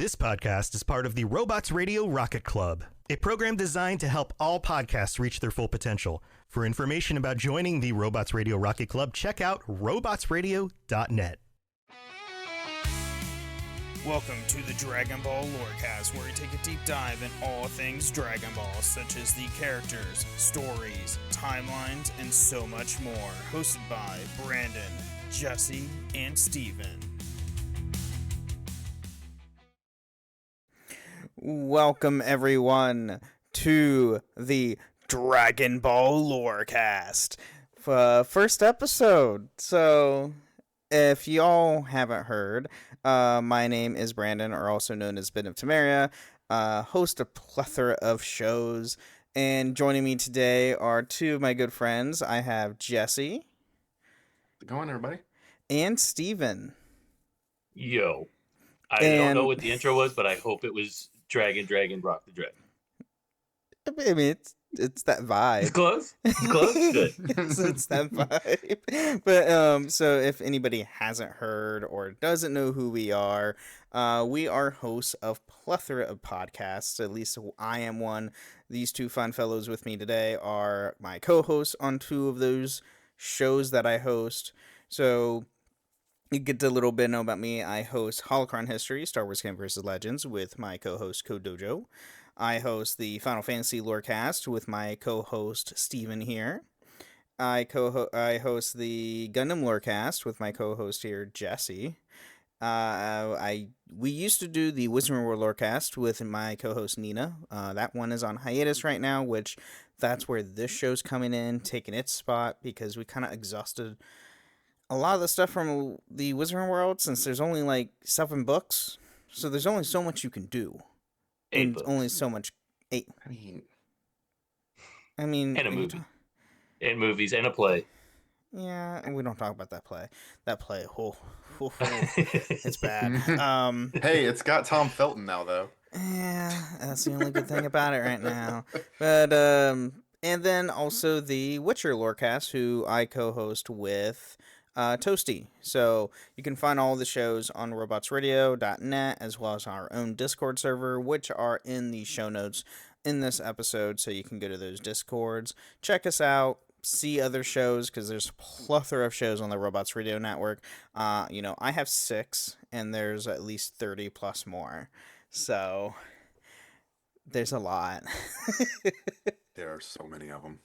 This podcast is part of the Robots Radio Rocket Club, a program designed to help all podcasts reach their full potential. For information about joining the Robots Radio Rocket Club, check out robotsradio.net. Welcome to the Dragon Ball Lorecast, where we take a deep dive in all things Dragon Ball, such as the characters, stories, timelines, and so much more. Hosted by Brandon, Jesse, and Steven. Welcome, everyone, to the Dragon Ball Lorecast. First episode. So, if y'all haven't heard, my name is Brandon, or also known as Ben of Temeria, host a plethora of shows, and joining me today are two of my good friends. I have Jesse. How's it going, everybody? And Steven. Yo. I don't know what the intro was, but I hope it was Dragon, Rock the Dragon. I mean, it's that vibe. It's close. It's close. Good. it's that vibe. But so if anybody hasn't heard or doesn't know who we are hosts of plethora of podcasts. At least I am one. These two fun fellows with me today are my co-hosts on two of those shows that I host. So you get a little bit know about me. I host Holocron History, Star Wars Canon vs. Legends, with my co-host Code Dojo. I host the Final Fantasy Lorecast with my co-host Steven here. I host the Gundam Lorecast with my co-host here, Jesse. We used to do the Wizarding World Lorecast with my co-host Nina. That one is on hiatus right now, which that's where this show's coming in, taking its spot, because we kind of exhausted a lot of the stuff from the Wizarding World, since there's only like 7 books, so there's only so much you can do. 8 books. Only so much. 8. I mean, and a movie, and movies, and a play. Yeah, and we don't talk about that play. It's bad. Hey, it's got Tom Felton now, though. Yeah, that's the only good thing about it right now. But and then also the Witcher Lorecast, who I co-host with Toasty. So you can find all the shows on robotsradio.net, as well as our own Discord server, which are in the show notes in this episode, so you can go to those Discords, check us out, see other shows, because there's a plethora of shows on the Robots Radio Network. I have 6, and there's at least 30 plus more, so there's a lot. There are so many of them.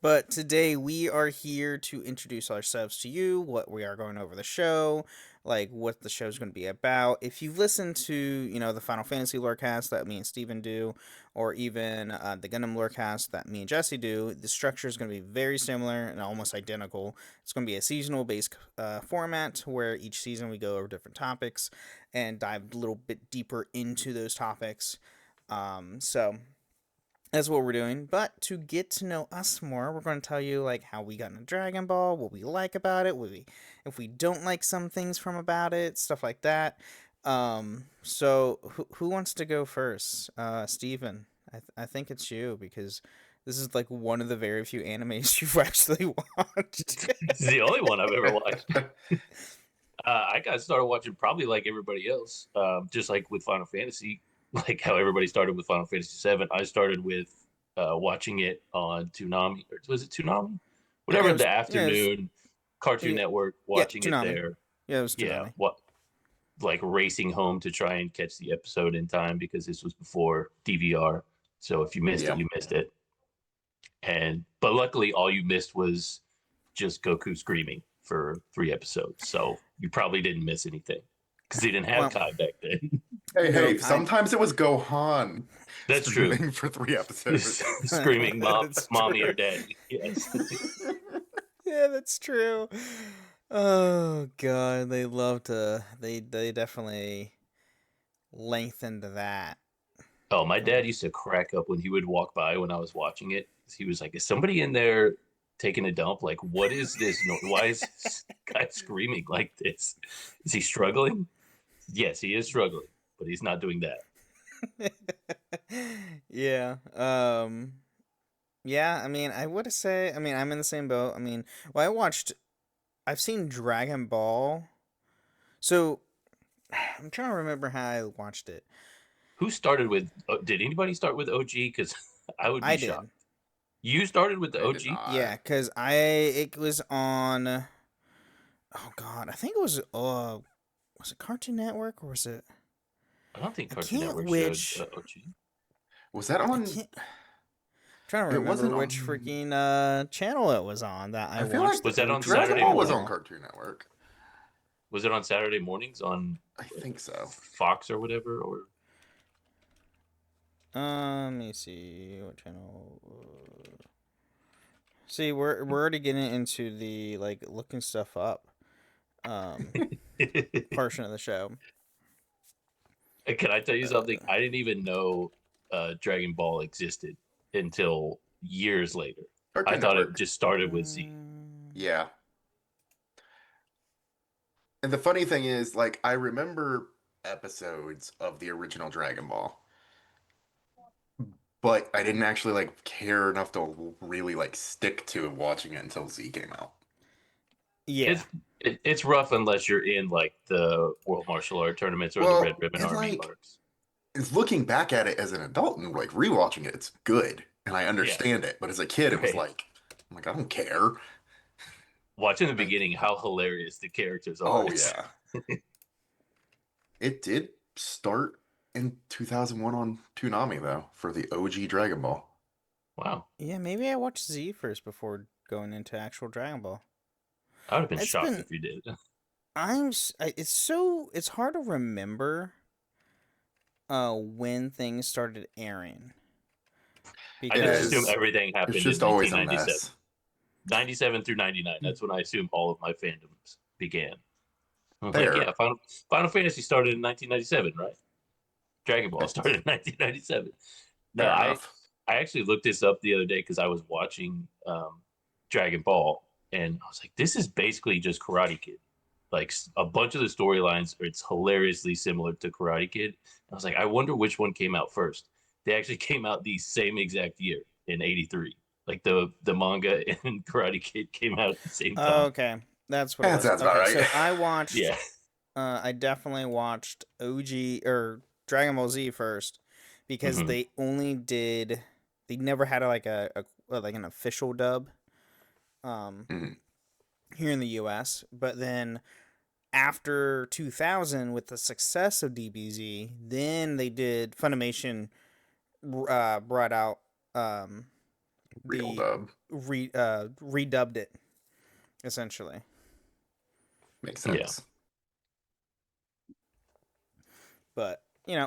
But today we are here to introduce ourselves to you, what we are going over the show, like what the show is going to be about. If you've listened to, the Final Fantasy Lorecast that me and Steven do, or even the Gundam Lorecast that me and Jesse do, the structure is going to be very similar and almost identical. It's going to be a seasonal based format where each season we go over different topics and dive a little bit deeper into those topics. So that's what we're doing. But to get to know us more, we're going to tell you like how we got into Dragon Ball, what we like about it, if we don't like some things from about it, stuff like that. So who wants to go first? Steven, I think it's you, because this is like one of the very few animes you've actually watched. It's the only one I've ever watched. I got started watching probably like everybody else, just like with Final Fantasy. Like how everybody started with Final Fantasy VII, I started with watching it on Toonami. Or was it Toonami? Whatever, the afternoon Cartoon Network, watching it there. Yeah, it was Toonami. Like racing home to try and catch the episode in time, because this was before DVR. So if you missed it, you missed it. But luckily, all you missed was just Goku screaming for 3 episodes. So you probably didn't miss anything, because they didn't have Kai back then. Hey, sometimes it was Gohan. That's true. For 3 episodes. Screaming mommy or daddy. Yes. Yeah, that's true. Oh, God. They love to... They definitely lengthened that. Oh, my dad used to crack up when he would walk by when I was watching it. He was like, is somebody in there taking a dump? Like, what is this? Why is this guy screaming like this? Is he struggling? Yes, he is struggling, but he's not doing that. Yeah. Yeah, I mean, I would say, I'm in the same boat. I've seen Dragon Ball. So I'm trying to remember how I watched it. Who started with? Did anybody start with OG? Because I would be I shocked. did. You started with the I did OG? not. Yeah, because it was on. Oh God, I think it was it Cartoon Network or was it? I don't think I Cartoon can't Network showed which. OG. Was that I on? can't. Trying to It remember wasn't which on. freaking channel it was on that I I feel like watched the Was that on OG Dragon Saturday Ball was Dragon on morning? Ball. Cartoon Network. Was it on Saturday mornings on I think so. Fox or whatever? Or Let me see what channel. See, we're already getting into the like looking stuff up portion of the show. can I tell you something? Uh, I didn't even know Dragon Ball existed until years later. I Cartoon thought it Network. just started with Z. Yeah. And the funny thing is, like, I remember episodes of the original Dragon Ball, but I didn't actually like care enough to really like stick to watching it until Z came out. Yeah. It's rough unless you're in like the World Martial Art tournaments or the Red Well, Ribbon and Army like arcs. looking back at it as an adult and like rewatching it, it's good and I Yeah, understand it. But as a kid, it was right. like, I'm like, I don't care. Watching the Like, beginning, how hilarious the characters are. oh yeah, it did start in 2001 on Toonami though for the OG Dragon Ball. Wow, Yeah, maybe I watched Z first before going into actual Dragon Ball. I would have been It's shocked been if you did. it's hard to remember when things started airing I It just assume because is. everything It's happened in just always a 1997. mess. 97 through 99. That's when I assume all of my fandoms began. I was like, Fair. yeah, Final Fantasy started in 1997, right? Dragon Ball started in 1997. No, Fair I enough. I actually looked this up the other day because I was watching Dragon Ball, and I was like, this is basically just Karate Kid. Like a bunch of the storylines, it's hilariously similar to Karate Kid. I was like, I wonder which one came out first. They actually came out the same exact year in '83. Like the manga and Karate Kid came out at the same time. okay, that's what it That was. sounds about Okay, so right. I watched Yeah, I definitely watched OG or Dragon Ball Z first because hmm they never had like like an official dub um Mhm. here in the US, but then after 2000 with the success of DBZ, then they did Funimation brought out Real the dub. redubbed it essentially. Makes yeah. sense. But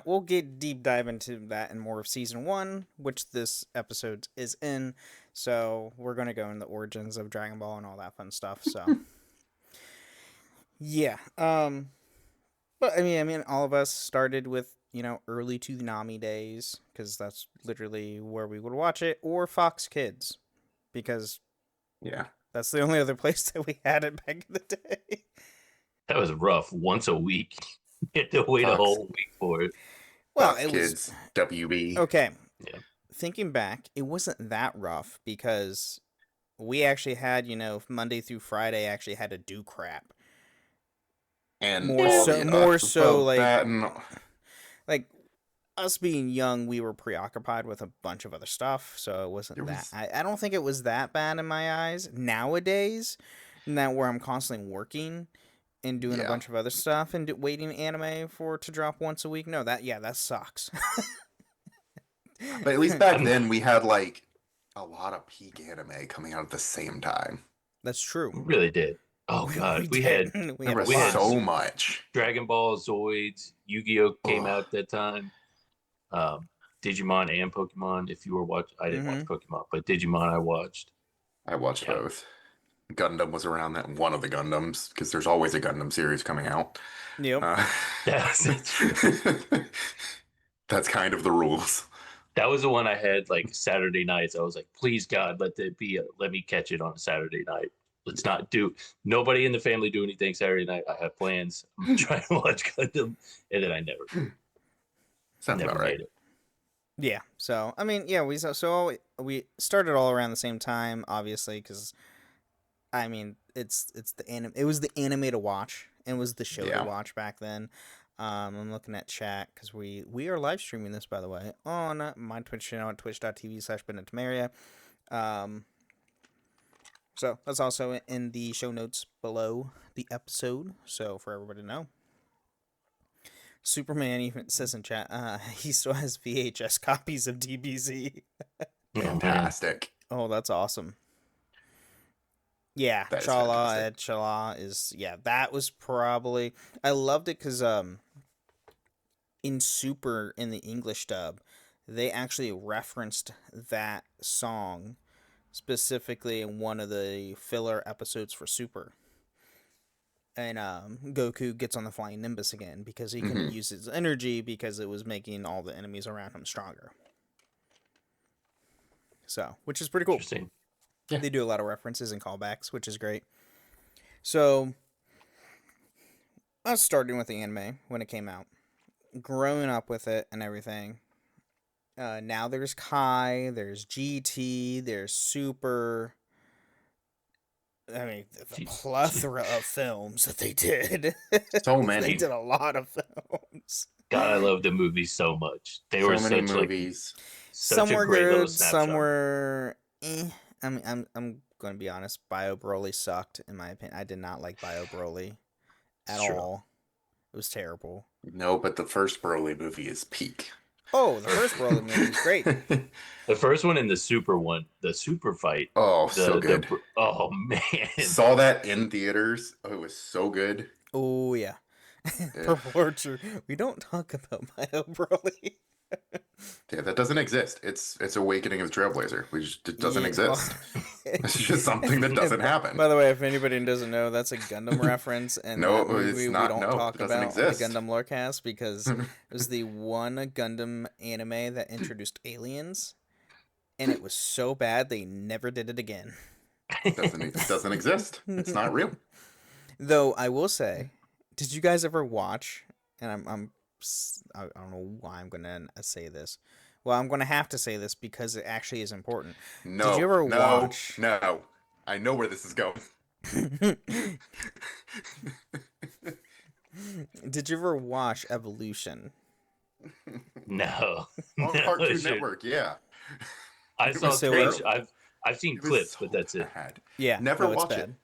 we'll get deep dive into that in more of season 1, which this episode is in. So we're gonna go in the origins of Dragon Ball and all that fun stuff. So yeah. But I mean, all of us started with early Toonami days because that's literally where we would watch it, or Fox Kids, because Yeah. that's the only other place that we had it back in the day. That was rough. Once a week, you had to wait a Fox whole week for it. Well, Fox it was Kids, WB. okay. Yeah, Thinking back, it wasn't that rough because we actually had, Monday through Friday actually had to do crap. And More all so, the more so well, like, that and like us being young, we were preoccupied with a bunch of other stuff, so it wasn't there that. was I don't think it was that bad in my eyes nowadays. Now where I'm constantly working and doing a yeah. bunch of other stuff and waiting anime for to drop once a week. No, that sucks. But at least back I'm then we had like a lot of peak anime coming out at the same time. That's true. really did. Oh god, We we did. had We There had a was we had lot. so much. Dragon Ball, Zoids, Yu-Gi-Oh came Ugh. out at that time. Um, Digimon and Pokemon. If you were watching, I didn't watch Mm-hmm. Pokemon, but Digimon I watched. I watched Yeah, both. Gundam was around that one of the Gundams because there's always a Gundam series coming out. Yep. Uh, that's true. that's kind of the rules. That was the one I had like Saturday nights. I was like, please God, let me catch it on a Saturday night. Let's not do nobody in the family do anything Saturday night. I have plans. I'm trying to watch Gundam, and then I Sounds never about right. made it. Yeah. So I mean, yeah, we started all around the same time, obviously, because I mean, it was the anime to watch and was the show to Yeah. watch back then. I'm looking at chat because we are live streaming this, by the way, on my Twitch channel at twitch.tv/BennetTamaria. So that's also in the show notes below the episode. So for everybody to know. Superman even says in chat, he still has VHS copies of DBZ. Fantastic. Oh, that's awesome. Yeah, That is Chala fantastic. at Chala is, that was probably, I loved it because in Super, in the English dub, they actually referenced that song specifically in one of the filler episodes for Super. And Goku gets on the Flying Nimbus again because he couldn't use his energy because it was making all the enemies around him stronger. So, which is pretty cool. Interesting. Yeah. They do a lot of references and callbacks, which is great. So, I was starting with the anime when it came out, growing up with it and everything. Now there's Kai, there's GT, there's Super. I mean, the plethora of films that they did. So many. They did a lot of films. God, I love the movies so much. They So were many such movies. such Some a were great little good, snapshot. some were I mean, I'm going to be honest. Bio Broly sucked, in my opinion. I did not like Bio Broly at It's true. all. It was terrible. No, but the first Broly movie is peak. Oh, the first Broly movie is great. The first one and the Super one, the Super fight. Oh, so good. Oh man, Saw that in theaters. Oh, it was so good. Oh, yeah. Purple Orchard. We don't talk about Bio Broly. Yeah, that doesn't exist. It's Awakening of the Trailblazer. It doesn't Yeah, exist. well, It's just something that doesn't happen. By the way, if anybody doesn't know, that's a Gundam reference, and No, that movie it's we not. don't No, talk it doesn't about exist. on the Gundam Lorecast because it was the one Gundam anime that introduced aliens, and it was so bad they never did it again. It doesn't exist. It's not real. Though I will say, did you guys ever watch? And I don't know why I'm gonna say this. Well, I'm gonna have to say this because it actually is important. No. Did you ever no, watch? No. I know where this is going. Did you ever watch Evolution? no. On No, Cartoon sure. Network, yeah. I It saw was screenshots. terrible. I've seen It was clips, so but that's it. bad. Yeah, Never no, it's watch it. bad.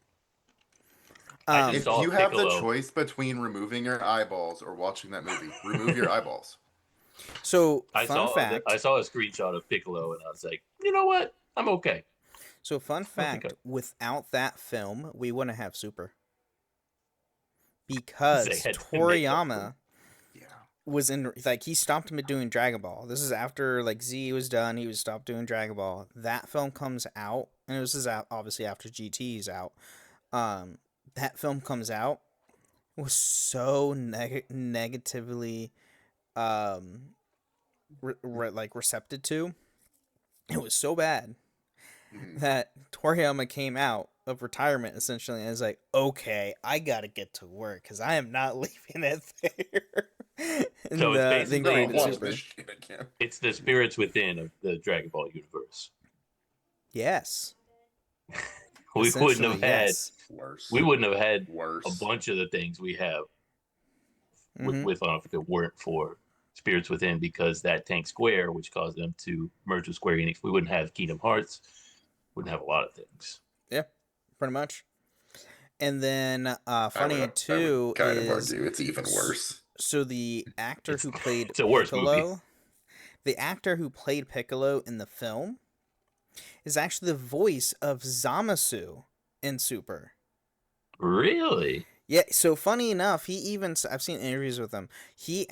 I If just saw you have the Piccolo. choice between removing your eyeballs or watching that movie, remove your eyeballs. So I fun fact. saw a screenshot of Piccolo, and I was like, you know what? I'm okay. So fun fact. okay. Without that film, we wouldn't have Super They because had to make Toriyama Yeah. was in he stopped doing Dragon Ball. This is after Z was done. He was stopped doing Dragon Ball. That film comes out, and this is out obviously after GT's out. That film comes out, was so negatively recepted to. It was so bad that Toriyama came out of retirement essentially and is like, okay, I gotta get to work because I am not leaving it there. And, So it's then basically created Watch Super. this shit again. It's the spirits within of the Dragon Ball universe. Yes. We wouldn't have Essentially, had. yes. Worse. We wouldn't have had Worse. a bunch of the things we have Mhm. with if it weren't for Spirits Within, because that Tank Square, which caused them to merge with Square Enix, we wouldn't have Kingdom Hearts, wouldn't have a lot of things. Yeah, pretty much. And then I funny would too kind of is argue it's even worse. so the actor who played it's a worse Piccolo, movie. the actor who played Piccolo in the film, is actually the voice of Zamasu in Super. Really? Yeah, so funny enough, I've seen interviews with him. He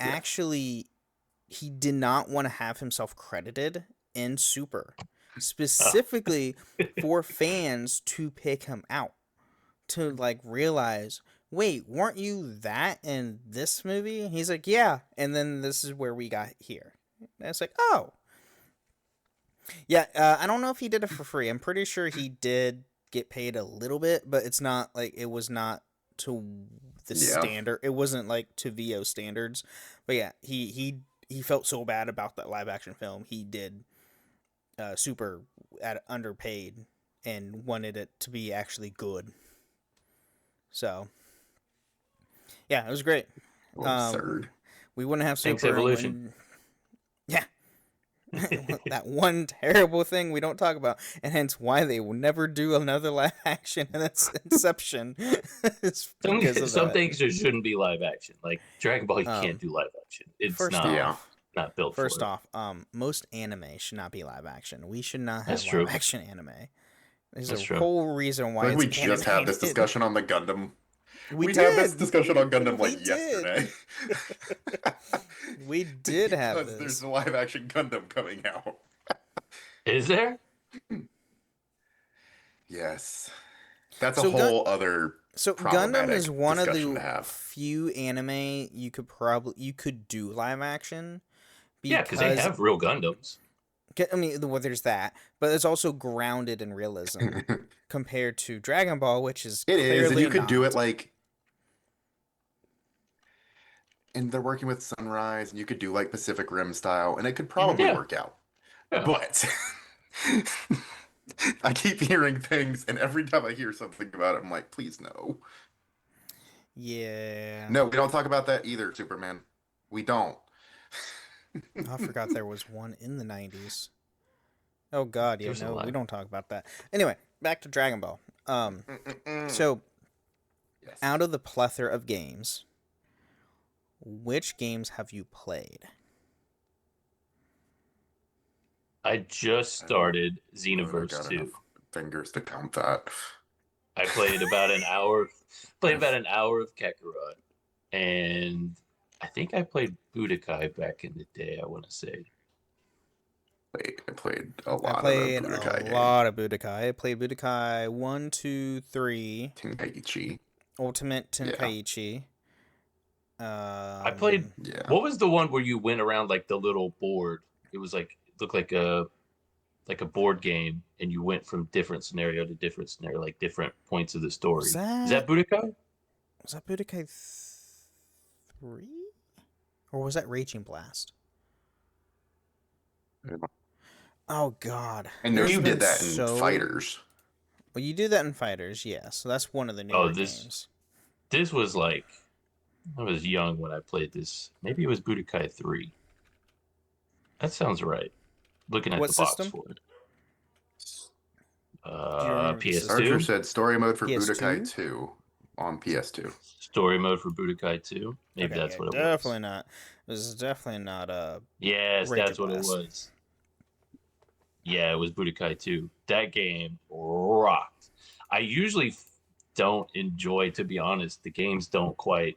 did not want to have himself credited in Super, specifically for fans to pick him out, to realize, wait, weren't you that in this movie? He's like, yeah, and then this is where we got here. And it's like, oh. Yeah, I don't know if he did it for free. I'm pretty sure he did get paid a little bit, but it's not it was not to the standard. It wasn't to VO standards. But yeah, he felt so bad about that live action film. He did Super at underpaid and wanted it to be actually good. So yeah, it was great. Absurd. We wouldn't have Thanks, Super. evolution. Yeah. That one terrible thing we don't talk about, and hence why they will never do another live action, and that's Inception. It's because of Some that. things just shouldn't be live action. Like Dragon Ball, you can't Um, do live action. It's first not off, not built First for it. off, most anime should not be live action. We should not have That's live true. action anime. There's That's a true. whole reason why Like it's we just had this animated. discussion on the Gundam. We had this did. discussion on Gundam We like did. yesterday. We did have Because this. there's a live action Gundam coming out. Is there? Yes. That's So a whole other So Gundam problematic is one of discussion the to have. few anime you could do live action. Yeah, because they have real Gundams. I mean, well, there's that, but it's also grounded in realism compared to Dragon Ball, which is It is, and clearly you could do not. it like, and they're working with Sunrise, and you could do like Pacific Rim style, and it could probably Yeah. work out. Yeah. But I keep hearing things, and every time I hear something about it, I'm like, please no. Yeah. No, we don't talk about that either, Superman. We don't. I forgot there was one in the 90s. Oh God, yeah, There's a no, we lot. don't talk about that. Anyway, back to Dragon Ball. So Yes. out of the plethora of games, which games have you played? I just started I Xenoverse got 2. enough fingers to count that. I played about an hour. Played about an hour of Kakarot, and I think I played Budokai back in the day. I want to say. I played a lot I played of the Budokai a lot of Budokai. I played Budokai 1, 2, 3, game. Tenkaichi. Ultimate Yeah. Tenkaichi. I played. Yeah. What was the one where you went around like the little board? It was like looked like a board game, and you went from different scenario to different scenario, like different points of the story. Was Is that Budokai? Was that Budokai 3? Or was that Raging Blast? Yeah. Oh God. I know There's you been did that in Fighters. Well, you do that in Fighters, yeah. So that's one of the newer Oh, this- games. This was like I was young when I played this. Maybe it was Budokai 3. That sounds right. Looking at What the box system? for it. remember the system? Archer PS2. said story mode for PS2? Budokai 2 on PS2. Story mode for Budokai 2. Maybe Okay, that's yeah, what it definitely was. not. This is definitely not Yes, Raging that's what it Blast. was. Yeah, it was Budokai 2. That game rocked. I usually don't enjoy, to be honest, the games don't quite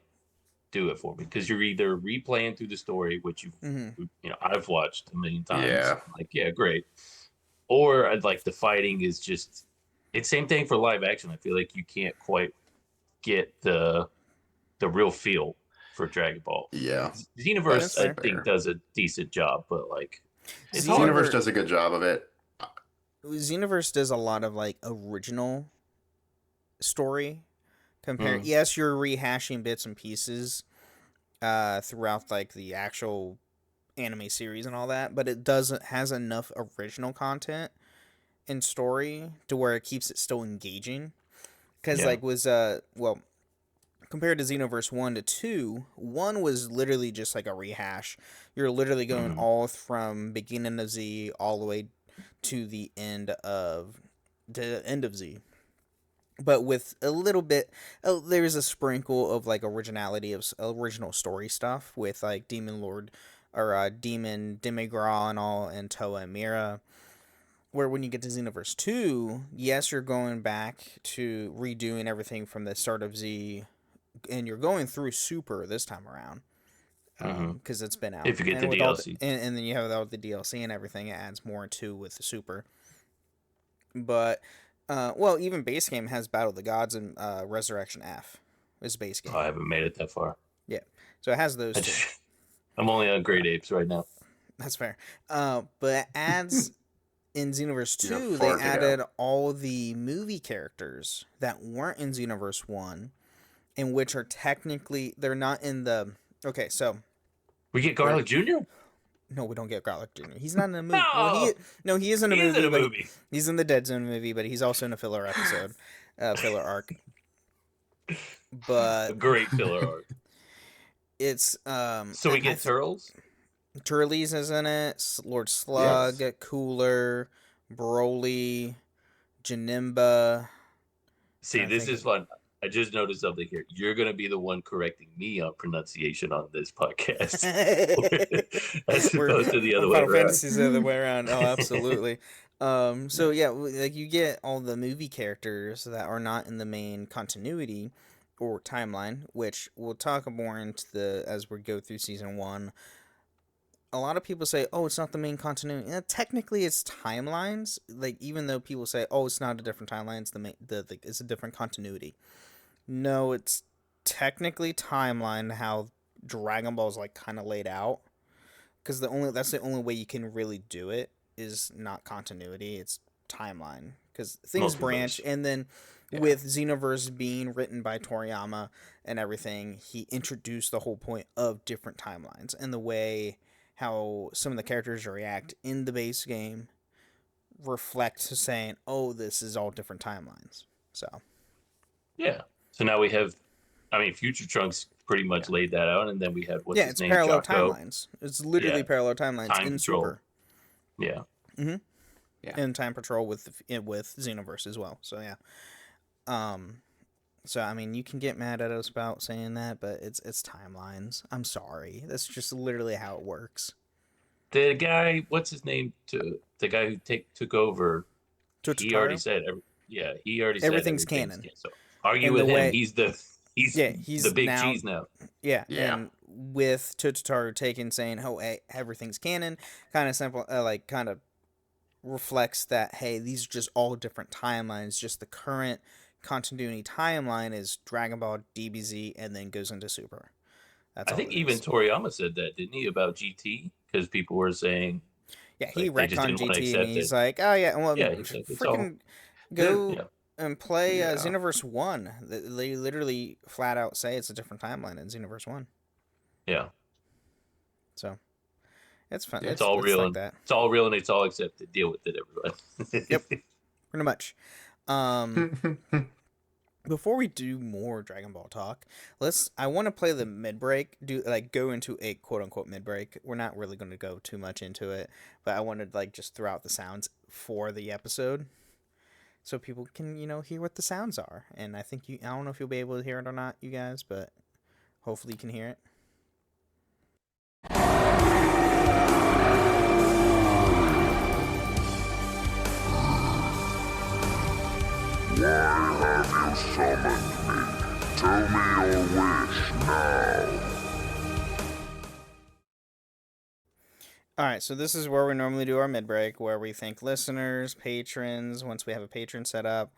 do it for me because you're either replaying through the story, which I've watched a million times. Yeah. Like, yeah, great. Or I'd like the fighting is just it's same thing for live action. I feel like you can't quite get the real feel for Dragon Ball. Yeah. Xenoverse, That's I fair. think, does a decent job, but like it's hard. Xenoverse does a good job of it. Xenoverse does a lot of like original story compared. Mm. Yes, you're rehashing bits and pieces throughout like the actual anime series and all that, but it has enough original content and story to where it keeps it still engaging. Because Yeah. like was compared to Xenoverse 1 to 2, 1 was literally just like a rehash. You're literally going all from beginning of Z all the way to the end of Z. But with a little bit, there's a sprinkle of like originality of original story stuff with like Demon Lord or Demon Demigra and all, and Toa and Mira. Where when you get to Xenoverse 2, yes, you're going back to redoing everything from the start of Z, and you're going through Super this time around because it's been out. If you get And the with all DLC. and then you have all the DLC and everything, it adds more to with the Super. But well, even base game has Battle of the Gods and Resurrection F is base game. I haven't made it that far. So it has those two. I'm only on Great Apes right now. That's fair. But it adds in Xenoverse You have 2, they far to go. added all the movie characters that weren't in Xenoverse 1, and which are technically they're not in the. Okay, so We get Garlic Jr.? no, we don't get Garlic Jr. He's not in a movie. Well, he is in a He movie. is in a but movie. He's in the Dead Zone movie, but he's also in a filler episode, filler arc. A But great filler arc. It's So we and I get Turtles. Turles is in it. Lord Slug, Yes. Cooler, Broly, Janimba. See, Trying to this think is of fun. I just noticed something here. You're gonna be the one correcting me on pronunciation on this podcast, as opposed to the other way Final around. Fantasy's the other way around. Oh, absolutely. So yeah, like you get all the movie characters that are not in the main continuity or timeline, which we'll talk more into the as we go through season one. A lot of people say, "Oh, it's not the main continuity." Yeah, technically, it's timelines. Like even though people say, "Oh, it's not a different timeline; it's the main, it's a different continuity." No, it's technically timeline how Dragon Ball is like kind of laid out. Because that's the only way you can really do it is not continuity; it's timeline. Because things branch, Multiverse. and then Yeah. with Xenoverse being written by Toriyama and everything, he introduced the whole point of different timelines and the way how some of the characters react in the base game reflect to saying, "Oh, this is all different timelines." So Yeah. So now we have, I mean, Future Trunks pretty much Yeah. laid that out, and then we had what's yeah, his it's name, parallel Jocko. timelines. It's literally Yeah. parallel timelines Time in Patrol. Super. Yeah. Mm-hmm. Yeah. And Time Patrol with Xenoverse as well. So yeah. So I mean, you can get mad at us about saying that, but it's timelines. I'm sorry. That's just literally how it works. The guy, what's his name? The guy who took over. He already Totoro, said, he already said everything's everything's canon. So argue And the with him. way, He's yeah, the he's big now, cheese now. yeah, Yeah. and with Totoro taking saying, "Oh, hey, everything's canon," kind of simple, like kind of reflects that, hey, these are just all different timelines. Just the current continuity timeline is Dragon Ball, DBZ, and then goes into Super. That's I all think it even is. Toriyama said that, didn't he, about GT? Because people were saying Yeah, he like they just retconned didn't want to GT, and accept he's it. like, "Oh yeah, well, Yeah, he's like, it's all freaking go yeah, and play Yeah. Xenoverse 1." They literally flat out say it's a different timeline in Xenoverse 1. yeah. So it's fun. It's It's all real like and that. it's all real and it's all accepted. Deal with it, everyone. Yep. Pretty much. Before we do more Dragon Ball talk, I want to play the mid break. Go into a quote unquote mid break. We're not really going to go too much into it, but I wanted just throw out the sounds for the episode, so people can hear what the sounds are. And I think I don't know if you'll be able to hear it or not, you guys, but hopefully you can hear it. Why have you summoned me? Tell me your wish now. Alright, so this is where we normally do our mid-break, where we thank listeners, patrons, once we have a patron set up,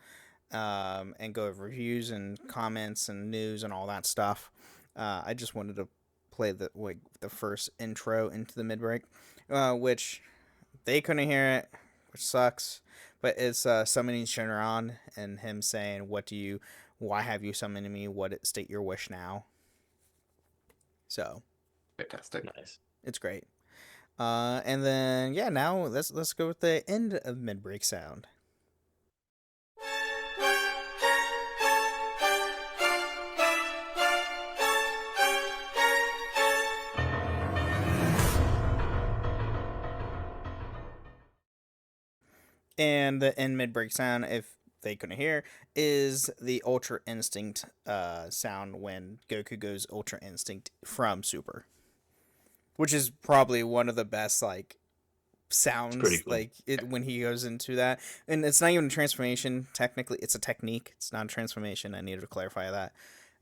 and go over reviews and comments and news and all that stuff. I just wanted to play the first intro into the mid-break, which they couldn't hear it, which sucks, but it's summoning Shinron and him saying, why have you summoned me, state your wish now. So, Fantastic. Nice. it's great. And then now let's go with the end of mid-break sound. And the end mid-break sound, if they couldn't hear, is the Ultra Instinct sound when Goku goes Ultra Instinct from Super, which is probably one of the best sounds, cool. When he goes into that. And it's not even a transformation, technically it's a technique, it's not a transformation. I needed to clarify that.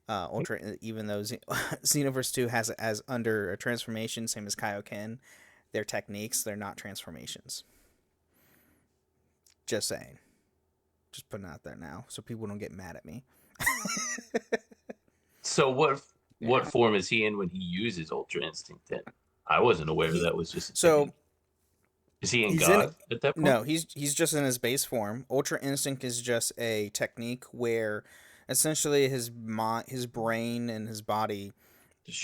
Ultra, even though Xenoverse 2 has it as under a transformation, same as Kaioken, they're techniques, they're not transformations. Just saying, just putting it out there now so people don't get mad at me. So what form is he in when he uses Ultra Instinct then? I wasn't aware that was just is he in God at that point? No, he's just in his base form. Ultra Instinct is just a technique where essentially his brain and his body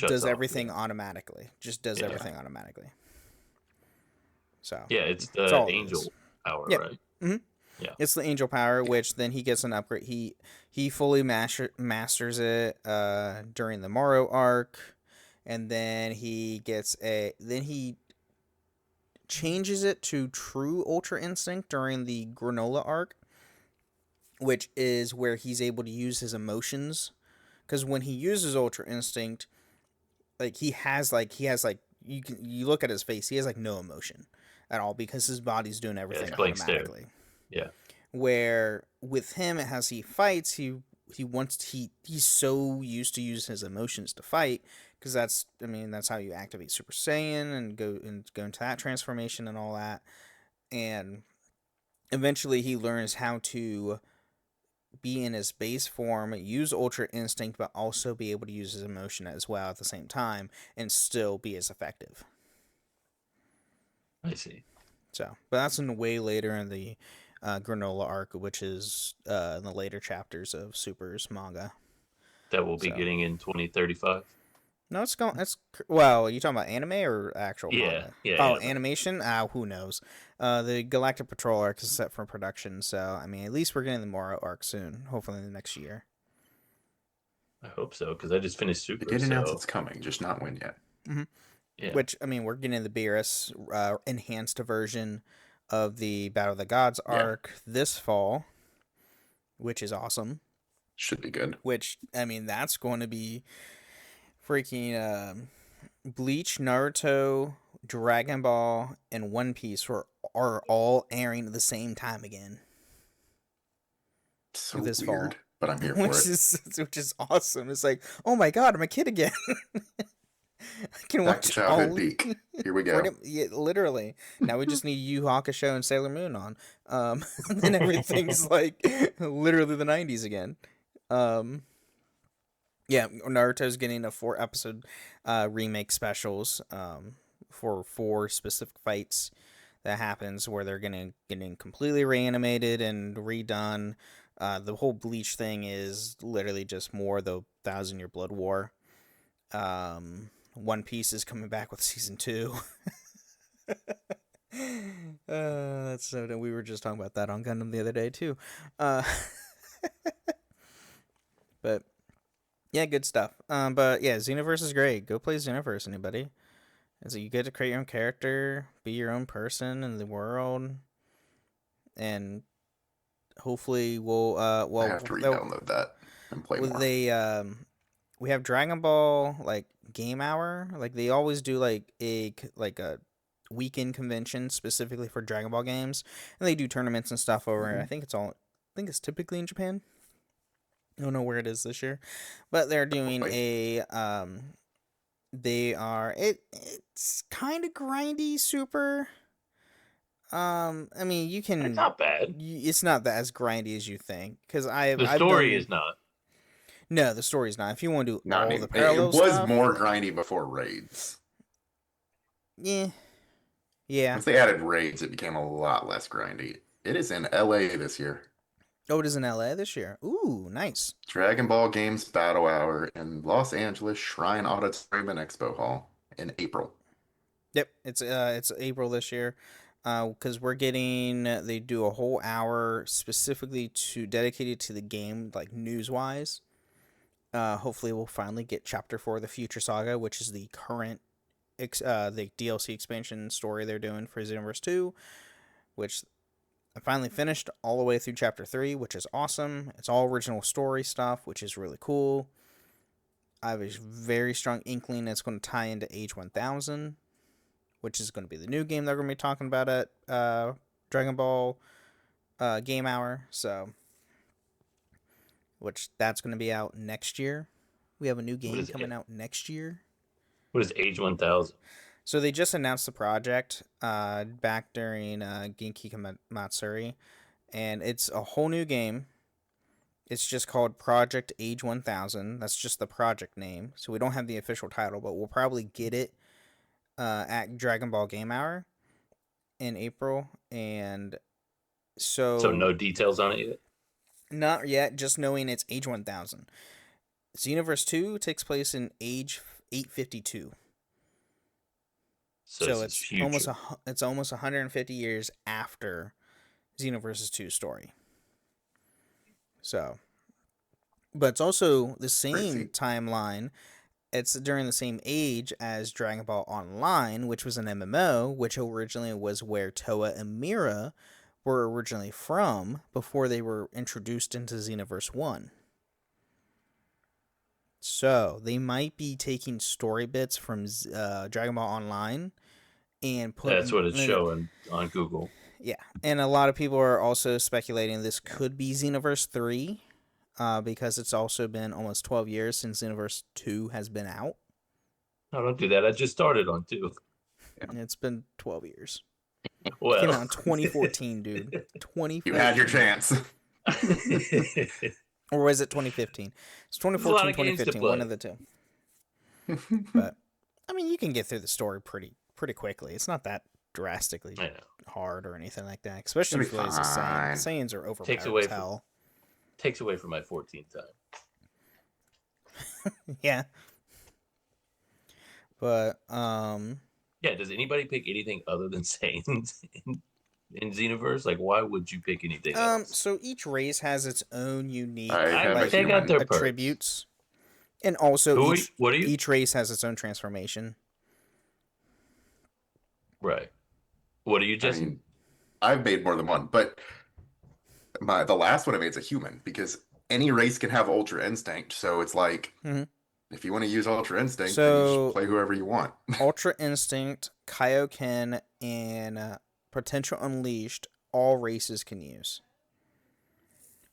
does everything automatically. Just does everything automatically. So yeah, it's the angel power, right? Mm-hmm. Yeah, it's the angel power, which then he gets an upgrade. He fully masters it during the Moro arc, and then he changes it to True Ultra Instinct during the Granola arc, which is where he's able to use his emotions. Because when he uses Ultra Instinct, like he has you look at his face, he has like no emotion at all because his body's doing everything automatically. Yeah. Where with him, as he fights, he's so used to using his emotions to fight, because that's how you activate Super Saiyan and go into that transformation and all that. And eventually he learns how to be in his base form, use Ultra Instinct, but also be able to use his emotion as well at the same time and still be as effective. I see. So, but that's way later in the Granola arc, which is in the later chapters of Super's manga. That will be getting in 2035. No, well, you talking about anime or actual manga? Yeah. Oh, Anime. Animation? Who knows? The Galactic Patrol arc is set for production, so at least we're getting the Moro arc soon. Hopefully in the next year. I hope so, because I just finished Super. They did announce it's coming, just not when yet. Mm-hmm. Yeah. Which we're getting the Beerus enhanced version of the Battle of the Gods arc this fall, which is awesome. Should be good. Which that's going to be freaking Bleach, Naruto, Dragon Ball, and One Piece are all airing at the same time again. So this weird, fall. But I'm here for it. Which is awesome. It's like, oh my god, I'm a kid again. I can Back watch to childhood peak. Here we go. Yeah, literally. Now we just need Yu Hakusho and Sailor Moon on. And everything's like literally the 90s again. Yeah, Naruto's getting a 4-episode remake specials for 4 specific fights that happens where they're getting completely reanimated and redone. The whole Bleach thing is literally just more the 1,000-Year Blood War. One Piece is coming back with season 2. That's so dumb. We were just talking about that on Gundam the other day too. But yeah, good stuff. But yeah, Xenoverse is great. Go play Xenoverse, anybody. You get to create your own character, be your own person in the world, and hopefully we'll I have to re-download that and play more. We have Dragon Ball Game Hour. They always do a weekend convention specifically for Dragon Ball games, and they do tournaments and stuff over. Mm-hmm. I think it's typically in Japan. I don't know where it is this year, but they're doing it's kind of grindy, super. You can. It's not bad. It's not that as grindy as you think, because the story is not. No, the story's not. If you want to do all the parallel stuff. It was stuff, more grindy before raids. Yeah. Once they added raids, it became a lot less grindy. It is in LA this year. Oh, it is in LA this year. Ooh, nice. Dragon Ball Games Battle Hour in Los Angeles Shrine Auditorium and Expo Hall in April. Yep, it's April this year. Because they do a whole hour specifically dedicated to the game, news-wise. Hopefully we'll finally get Chapter 4 of the Future Saga, which is the current the DLC expansion story they're doing for Xenoverse 2, which I finally finished all the way through Chapter 3, which is awesome. It's all original story stuff, which is really cool. I have a very strong inkling it's going to tie into Age 1000, which is going to be the new game they're going to be talking about at Dragon Ball Game Hour. So, which that's going to be out next year. We have a new game coming out next year. What is Age 1000? So they just announced the project back during Genki Matsuri, and it's a whole new game. It's just called Project Age 1000. That's just the project name. So we don't have the official title, but we'll probably get it at Dragon Ball Game Hour in April. And so no details on it yet? Not yet, just knowing it's Age 1000. Xenoverse 2 takes place in Age 852. So it's almost 150 years after Xenoverse 2 story. So, but it's also the same timeline it's during the same age as Dragon Ball Online, which was an MMO, which originally was where Toa and Mira were originally from before they were introduced into Xenoverse 1. So, they might be taking story bits from Dragon Ball Online and putting... That's what it's showing on Google. Yeah, and a lot of people are also speculating this could be Xenoverse 3, because it's also been almost 12 years since Xenoverse 2 has been out. No, don't do that. I just started on 2. And it's been 12 years. Well, It came out in 2014, dude. 2014. You had your chance. Or was it 2015? It's 2014, 2015, one of the two. But, I mean, you can get through the story pretty quickly. It's not that drastically hard or anything like that. Especially if you play as a Saiyan. Saiyans are overpowered as hell. Takes away from my 14th time. Yeah. But, yeah, does anybody pick anything other than Saiyans in Xenoverse? Like, why would you pick anything else? So each race has its own unique They got their attributes. And also each race has its own transformation. Right. What are you, Jesse? I mean, I've made more than one, but the last one I made is a human, because any race can have Ultra Instinct. So it's like, if you want to use Ultra Instinct, then you should play whoever you want. Ultra Instinct, Kaioken, and Potential Unleashed, all races can use.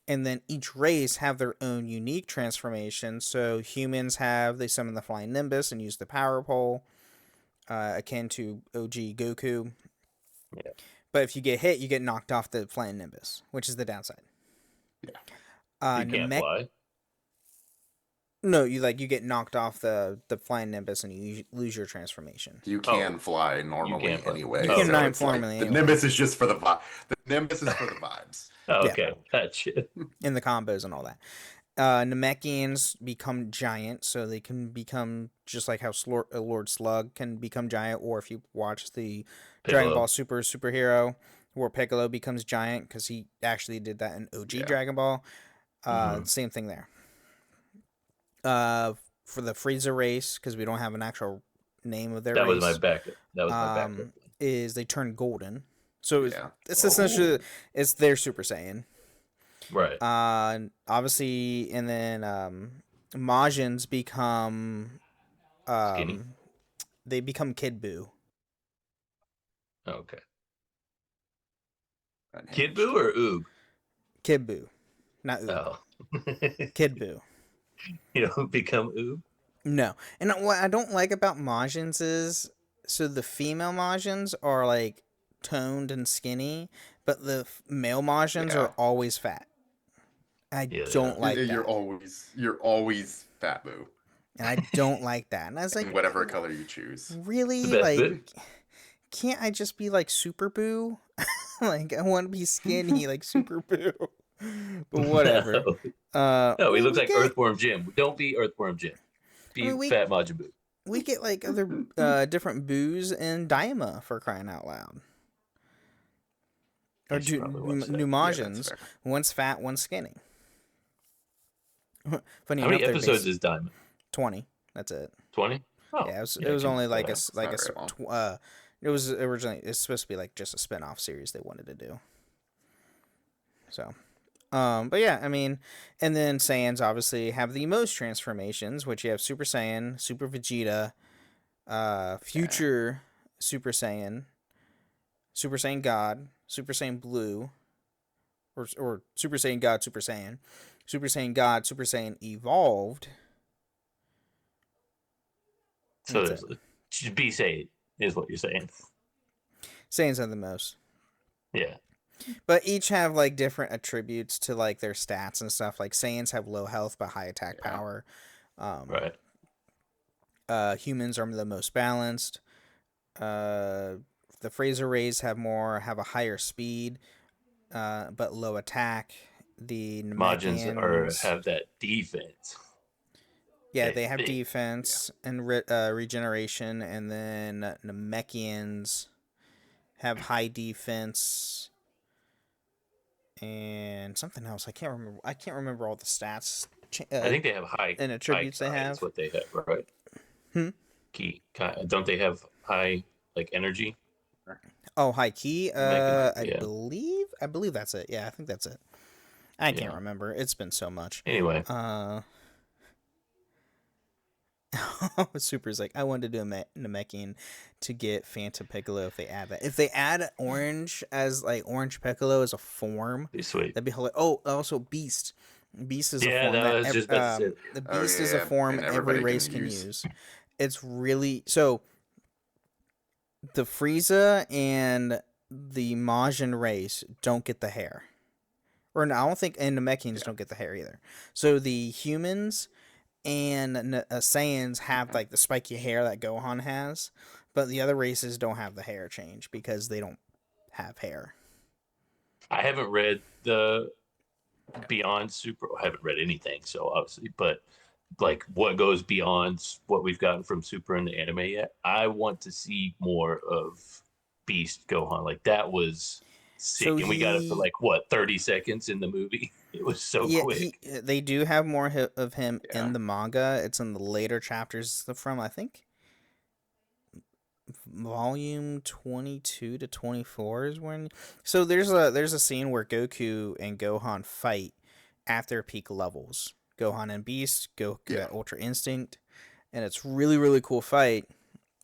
And then each race have their own unique transformation. So humans they summon the Flying Nimbus and use the Power Pole, akin to OG Goku. Yeah. But if you get hit, you get knocked off the Flying Nimbus, which is the downside. Yeah. You can't fly? No, you get knocked off the Flying Nimbus and you lose your transformation. You can fly normally anyway. You can fly normally the Nimbus is just for the vibe. The Nimbus is for the vibes. Oh, okay. Gotcha. In the combos and all that. Namekians become giant, so they can become just like how Lord Slug can become giant, or if you watch the Dragon Ball Superhero, where Piccolo becomes giant, because he actually did that in OG Dragon Ball. Same thing there. For the Frieza race, because we don't have an actual name of their race. That was my backup. Is they turn golden. So it's essentially it's their Super Saiyan. Right. Obviously, and then Majins become Skinny. They become Kid Buu. Okay. Kid Buu or Oob? Kid Buu, not Oob. Oh. Kid Buu. You don't become Oob? No. And what I don't like about Majins is, so the female Majins are like toned and skinny, but the male Majins are always fat. I don't like that. You're always Fat Boo. And I don't like that. And I was like, whatever color you choose. Really? Like, can't I just be like Super Boo? Like, I want to be skinny like Super Boo. But whatever. No, he looks like Earthworm Jim. Don't be Earthworm Jim. Be Fat Majin Buu. We get like other different Boos in Daima, for crying out loud. Or new Majins. One's fat, one's skinny. Funny How many episodes is Daima? 20. That's it. 20? Oh, yeah, it was only like it was originally, it's supposed to be like just a spin-off series they wanted to do. So, but yeah, I mean, and then Saiyans obviously have the most transformations, which you have Super Saiyan, Super Vegeta, Future Super Saiyan, Super Saiyan God, Super Saiyan Blue, or Super Saiyan God, Super Saiyan, Super Saiyan God, Super Saiyan Evolved. So should be Saiyan is what you're saying. Saiyans have the most. Yeah. But each have like different attributes to like their stats and stuff. Like Saiyans have low health but high attack power. Right. Humans are the most balanced. The Frieza rays have a higher speed, but low attack. The Majins have that defense. Yeah, they have defense and regeneration, and then Namekians have high defense and something else. I can't remember all the stats. I think they have high and attributes they have. That's what they have, right? Ki, don't they have high like energy? Oh, high key. I Yeah. believe that's it. Yeah, I think that's it. I can't Yeah. remember. It's been so much. Anyway, Super's like, I wanted to do a Namekian to get Phantom Piccolo if they add that. If they add Orange as like Orange Piccolo as a form, be sweet. that'd be hilarious. Oh, also Beast. Beast is a Yeah, form no, I was just about to say the Oh, Beast is a yeah, form and every everybody race can can use. use. It's really so. The Frieza and the Majin race don't get the hair, or no, I don't think, and the Namekians don't get the hair either. So the humans and Saiyans have like the spiky hair that Gohan has, but the other races don't have the hair change because they don't have hair. I haven't read the Beyond Super. I haven't read anything, so obviously, but like what goes beyond what we've gotten from Super in the anime yet. I want to see more of Beast Gohan. Like that was sick, So and we got it for like what 30 seconds in the movie. It was so quick. they do have more of him Yeah. in the manga. It's in the later chapters from, I think, volume 22 to 24 is when. So there's a scene where Goku and Gohan fight at their peak levels. Gohan and Beast, Goku at Ultra Instinct, and it's really cool fight.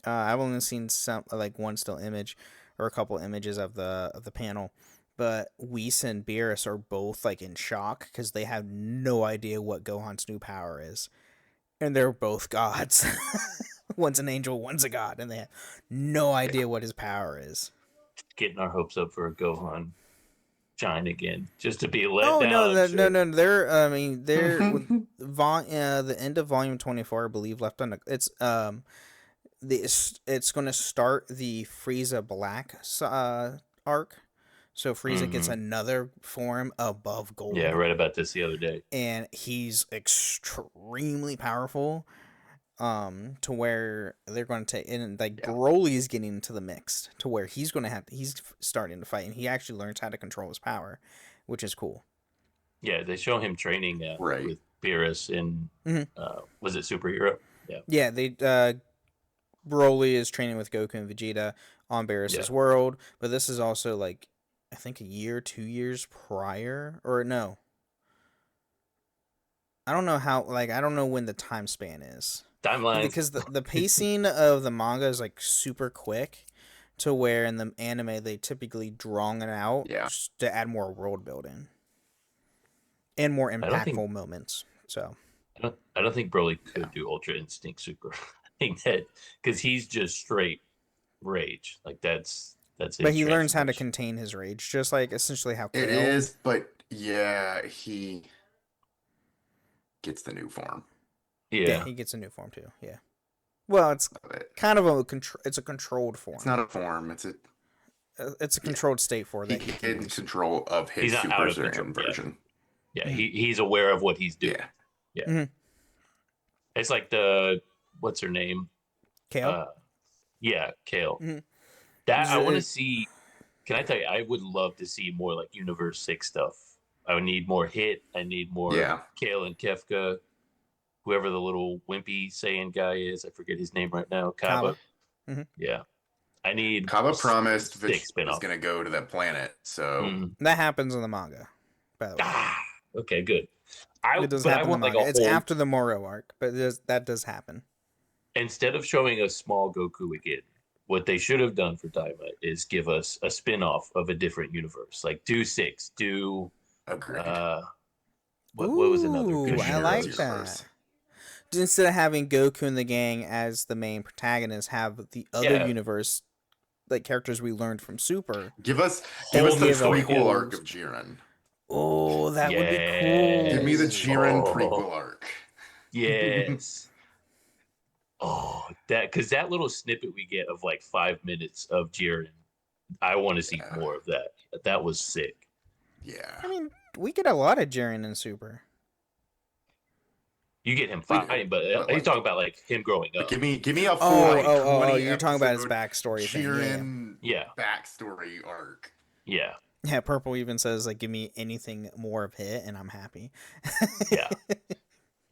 I've only seen some like one still image or a couple images of the panel, but Whis and Beerus are both like in shock because they have no idea what Gohan's new power is, and they're both gods. One's an angel, one's a god, and they have no idea what his power is. Getting our hopes up for a Gohan shine again, just to be let Oh down. no! They're the end of volume 24, I believe, left on it's it's going to start the Frieza Black arc. So Frieza gets another form above Gold. Yeah, I read about this the other day. And he's extremely powerful, to where they're going to take, and like Broly's getting into the mix to where he's starting to fight, and he actually learns how to control his power, which is cool. Yeah, they show him training with Beerus in was it Superhero? Yeah. Yeah, they Broly is training with Goku and Vegeta on Beerus' world, but this is also like I think 2 years prior, or no. I don't know how, like, I don't know when the time span is. Timeline. Because the pacing of the manga is like super quick, to where in the anime they typically drawn it out to add more world building and more impactful moments. So I don't think Broly could do Ultra Instinct Super. I think that because he's just straight rage. Like that's it. But he learns how to contain his rage, just like essentially how Kale. It is, but yeah, he gets the new form. Yeah, he gets a new form too. Yeah. Well, it's kind of it's a controlled form. It's not a form. It's a controlled state for that. He gets in control of his Super Saiyan version. Yeah, he's aware of what he's doing. Yeah. Mm-hmm. It's like what's her name? Kale. Kale. Mm-hmm. That I want to see. Can I tell you? I would love to see more like Universe 6 stuff. I would need more Hit. I need more Kale and Kefka. Whoever the little wimpy Saiyan guy is, I forget his name right now. Kaba. Mm-hmm. Yeah, I need. Kaba promised Vegeta was going to go to that planet, so that happens in the manga. By the way. Okay, good. It does happen in the manga. It's after the Moro arc, but that does happen. Instead of showing us small Goku again, what they should have done for Daima is give us a spin-off of a different universe. Like do 6, do. Agreed. What was another good I like that. Instead of having Goku and the gang as the main protagonists, have the other universe, like characters we learned from Super. Give us the prequel arc of Jiren. Oh, that would be cool. Give me the Jiren prequel arc. Yes. Because that little snippet we get of like 5 minutes of Jiren, I want to see more of that. That was sick. Yeah. I mean, we get a lot of Jiren in Super. You get him fighting, but he's talking about like him growing up. Give me a full you're talking about his backstory Jiren thing. Backstory arc. Yeah. Yeah, Purple even says like give me anything more of Hit and I'm happy. Yeah.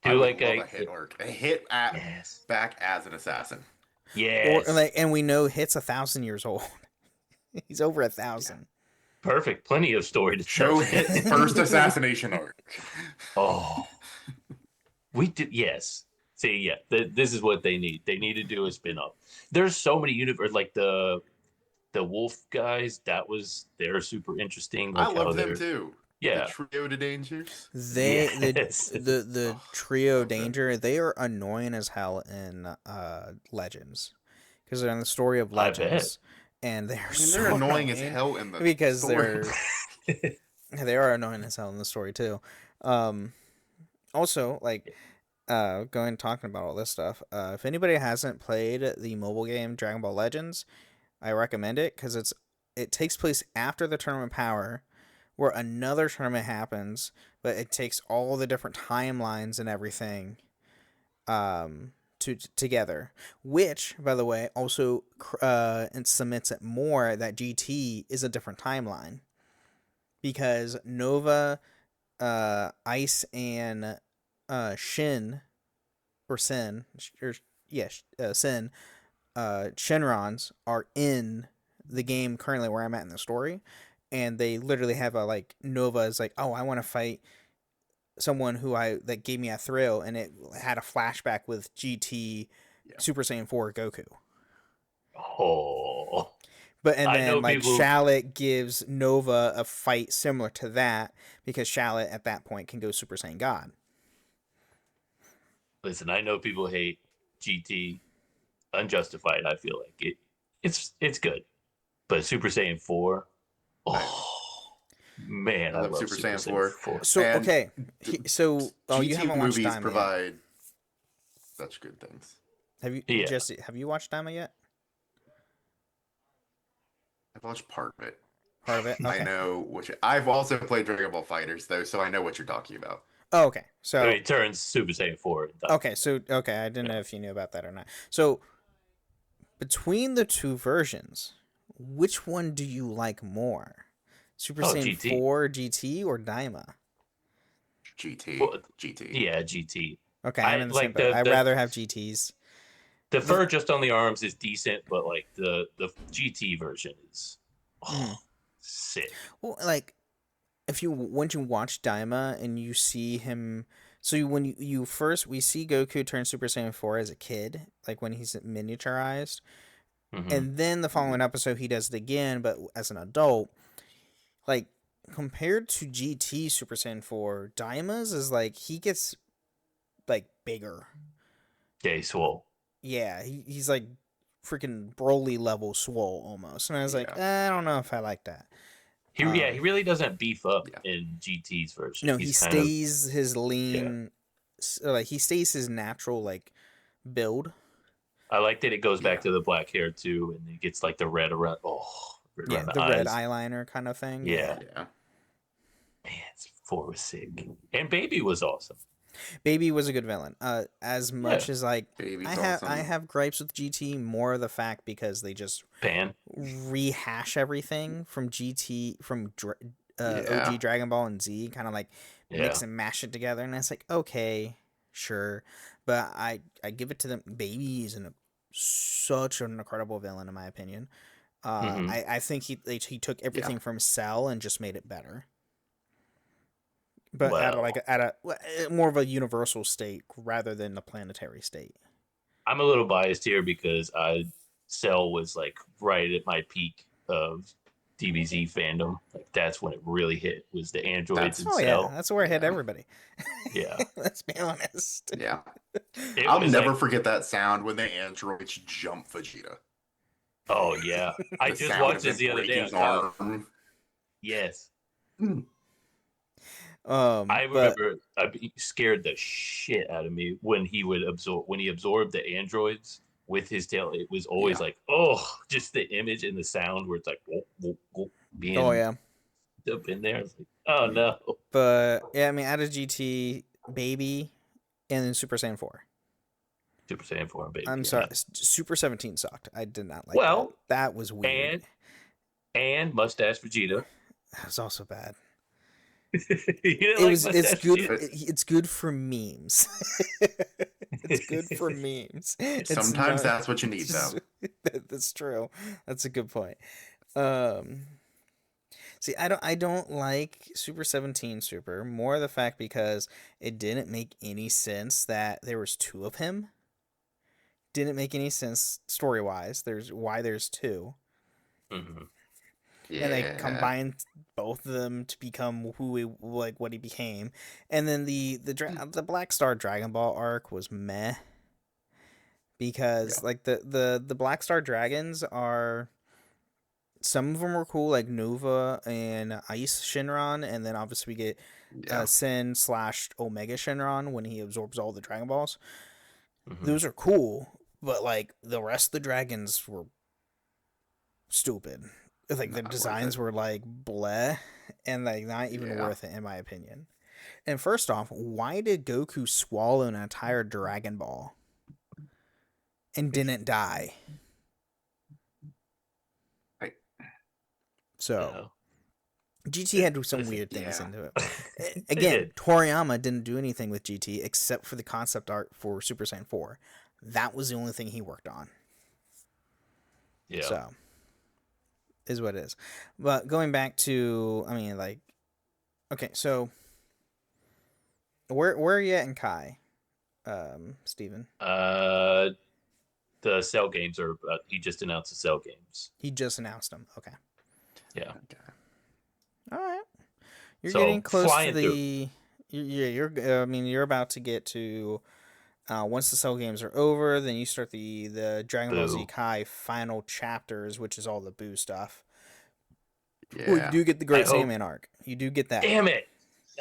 I Do would like love a Hit arc. A Hit at yes, back as an assassin. yes, Or like, and we know Hit's 1,000 years old. He's over 1,000. perfect. Plenty of story to tell. Show Hit's first assassination arc. Oh, we did. Yes. See, yeah, this is what they need. They need to do a spin-off. There's so many universe, like the Wolf guys. They're super interesting. Like I how love them they're too. yeah. The trio to dangers. Yes. The Oh, trio love them. danger, they are annoying as hell in Legends, because they're in the story of I bet. Legends, and they're I mean, so they're annoying as hell in the because story. they are annoying as hell in the story too. Also, like, going talking about all this stuff. If anybody hasn't played the mobile game Dragon Ball Legends, I recommend it because it takes place after the Tournament of Power, where another tournament happens, but it takes all the different timelines and everything together, which, by the way, also it cements it more that GT is a different timeline, because Nova, Ice, and Shin, or Sin, or Sin, Shenrons are in the game currently where I'm at in the story, and they literally have a, like, Nova is like, oh, I want to fight someone that gave me a thrill, and it had a flashback with GT Super Saiyan 4 Goku. Oh. And then, like, people... Shallot gives Nova a fight similar to that, because Shallot at that point can go Super Saiyan God. Listen, I know people hate GT, unjustified. I feel like it's good, but Super Saiyan 4, oh man, I love Super Saiyan 4. So okay, so GT you haven't watched movies Daima provide yet. such good things. Have you, Jesse? Have you watched Daima yet? I've watched part of it. Part of it. Okay. I know I've also played Dragon Ball Fighters though, so I know what you're talking about. Oh, okay. So it turns Super Saiyan 4. Okay, I didn't know if you knew about that or not. So between the two versions, which one do you like more? Super Saiyan GT. 4 GT or Daima? GT. Well, GT. Yeah, GT. Okay, I'm in the same boat. I'd rather have GTs. The fur just on the arms is decent, but like the GT version is sick. Well, like, once you watch Daima and you see him, so when we see Goku turn Super Saiyan 4 as a kid, like when he's miniaturized, and then the following episode he does it again, but as an adult. Like, compared to GT Super Saiyan 4, Daima's is like, he gets, like, bigger. Yeah, he's swole. Yeah, he's like freaking Broly level swole almost. And I was like, I don't know if I like that. He really doesn't beef up in GT's version. No, he stays his lean, like, he stays his natural, like, build. I like that it goes back to the black hair too, and it gets like the red around. The red eyeliner kind of thing. Yeah. Man, 4 was sick, and Baby was awesome. Baby was a good villain. As much as, like, Baby's I have gripes with GT, more of the fact because they just rehash everything from GT, from OG Dragon Ball and Z, kind of like mix and mash it together, and it's like, okay, sure, but I give it to them. Baby is such an incredible villain in my opinion. I think he took everything from Cell and just made it better. But at a more of a universal state rather than a planetary state. I'm a little biased here because Cell was like right at my peak of DBZ fandom. Like, that's when it really hit, was the androids and Cell. Yeah, that's where it hit everybody. Yeah. Let's be honest. Yeah. I'll never forget that sound when the androids jump Vegeta. Oh yeah. I just watched this the other day. Yes. I remember it scared the shit out of me when he absorbed the androids with his tail. It was always like, just the image and the sound where it's like being up in there. It's like, oh no. But yeah, I mean, out of GT, Baby, and then Super Saiyan 4. Super Saiyan 4 and Baby. I'm sorry, Super 17 sucked. I did not like that. That was weird. And Mustache Vegeta. That was also bad. It's good. It's good for memes. It's good for memes. Sometimes that's what you need, though. That's true. That's a good point. See, I don't like Super 17 Super, more the fact because it didn't make any sense that there was two of him. Didn't make any sense story wise. There's two. Mm-hmm. Yeah. And they combined both of them to become what he became. And then the Black Star Dragon Ball arc was meh. Because like the Black Star Dragons are, some of them were cool, like Nova and Ice Shinron, and then obviously we get Sin / Omega Shinron when he absorbs all the Dragon Balls. Mm-hmm. Those are cool, but like the rest of the dragons were stupid. Like the designs were like bleh, and like not even worth it in my opinion. And first off, why did Goku swallow an entire Dragon Ball and didn't die? So, GT had some weird things into it. Again, Toriyama didn't do anything with GT except for the concept art for Super Saiyan 4. That was the only thing he worked on. Yeah. So, is what it is. But going back to, okay, so where are you at in Kai, Steven? The Cell games are. He just announced the Cell games. He just announced them. Okay. Yeah. Okay. All right. You're getting close to the. You're about to get to. Once the Cell games are over, then you start the Dragon Ball Z Kai final chapters, which is all the Boo stuff. Yeah. Well, you do get the Great Saiyaman arc. You do get that. Damn it!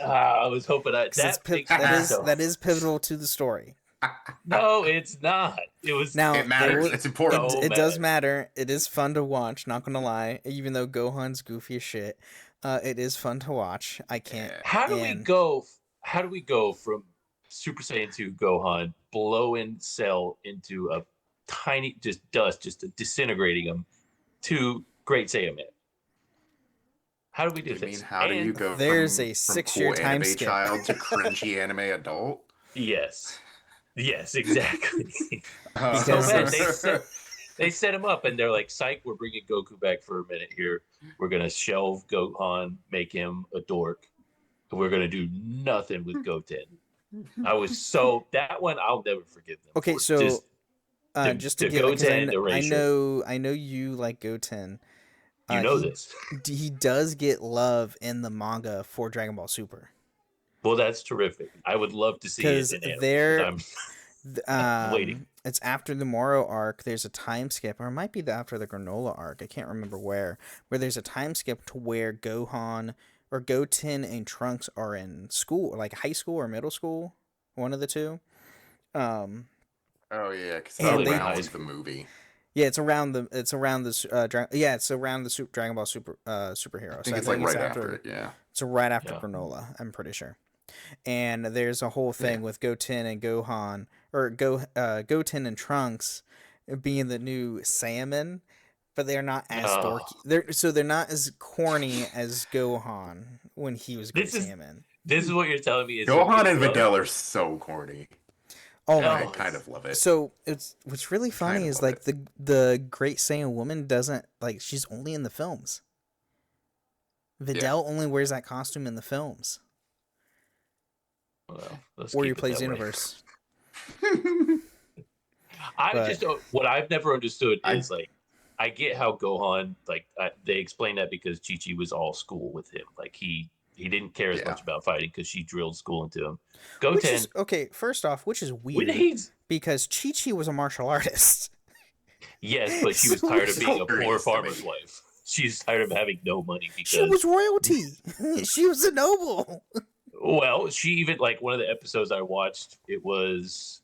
I was hoping that is pivotal to the story. No, it's not. It matters. It's important. It does matter. It is fun to watch. Not gonna lie. Even though Gohan's goofy as shit, it is fun to watch. I can't. How do we go from Super Saiyan 2 Gohan blowing Cell into a tiny dust, disintegrating him, to Great Saiyaman? How do we do this? How do you go there's from, a 6-year cool time anime skip child to cringy anime adult? Yes, exactly. Because they set him up and they're like, psych, we're bringing Goku back for a minute here. We're going to shelve Gohan, make him a dork. And we're going to do nothing with Goten. That one, I'll never forgive them. Okay, so just to give Goten, I know you like Goten. You know this. He does get love in the manga for Dragon Ball Super. Well, that's terrific. I would love to see it in anime. I'm waiting. It's after the Moro arc. There's a time skip, or it might be after the Granola arc. I can't remember where there's a time skip to where Gohan or Goten and Trunks are in school, like high school or middle school, one of the two. Oh yeah, because it's the movie. Yeah, it's around the Dragon Ball Super superhero. I think it's right after it. Yeah, it's right after Granola. I'm pretty sure. And there's a whole thing with Goten and Gohan, or Goten and Trunks being the new Saiyaman, but they're not as dorky. They're not as corny as Gohan when he was Saiyaman. This is what you're telling me. Gohan and Videl are so corny. Oh my! I kind of love it. So what's really funny is like the Great Saiyan woman doesn't like, she's only in the films. Videl only wears that costume in the films. Well, or he plays Universe. What I've never understood is like, I get how Gohan, they explain that because Chi-Chi was all school with him. Like he didn't care as much about fighting because she drilled school into him. Goten. First off, which is weird because Chi-Chi was a martial artist. Yes, but she was tired of being a poor farmer's wife. She's tired of having no money because she was royalty. She was a noble. Well, she even, like, one of the episodes I watched, it was,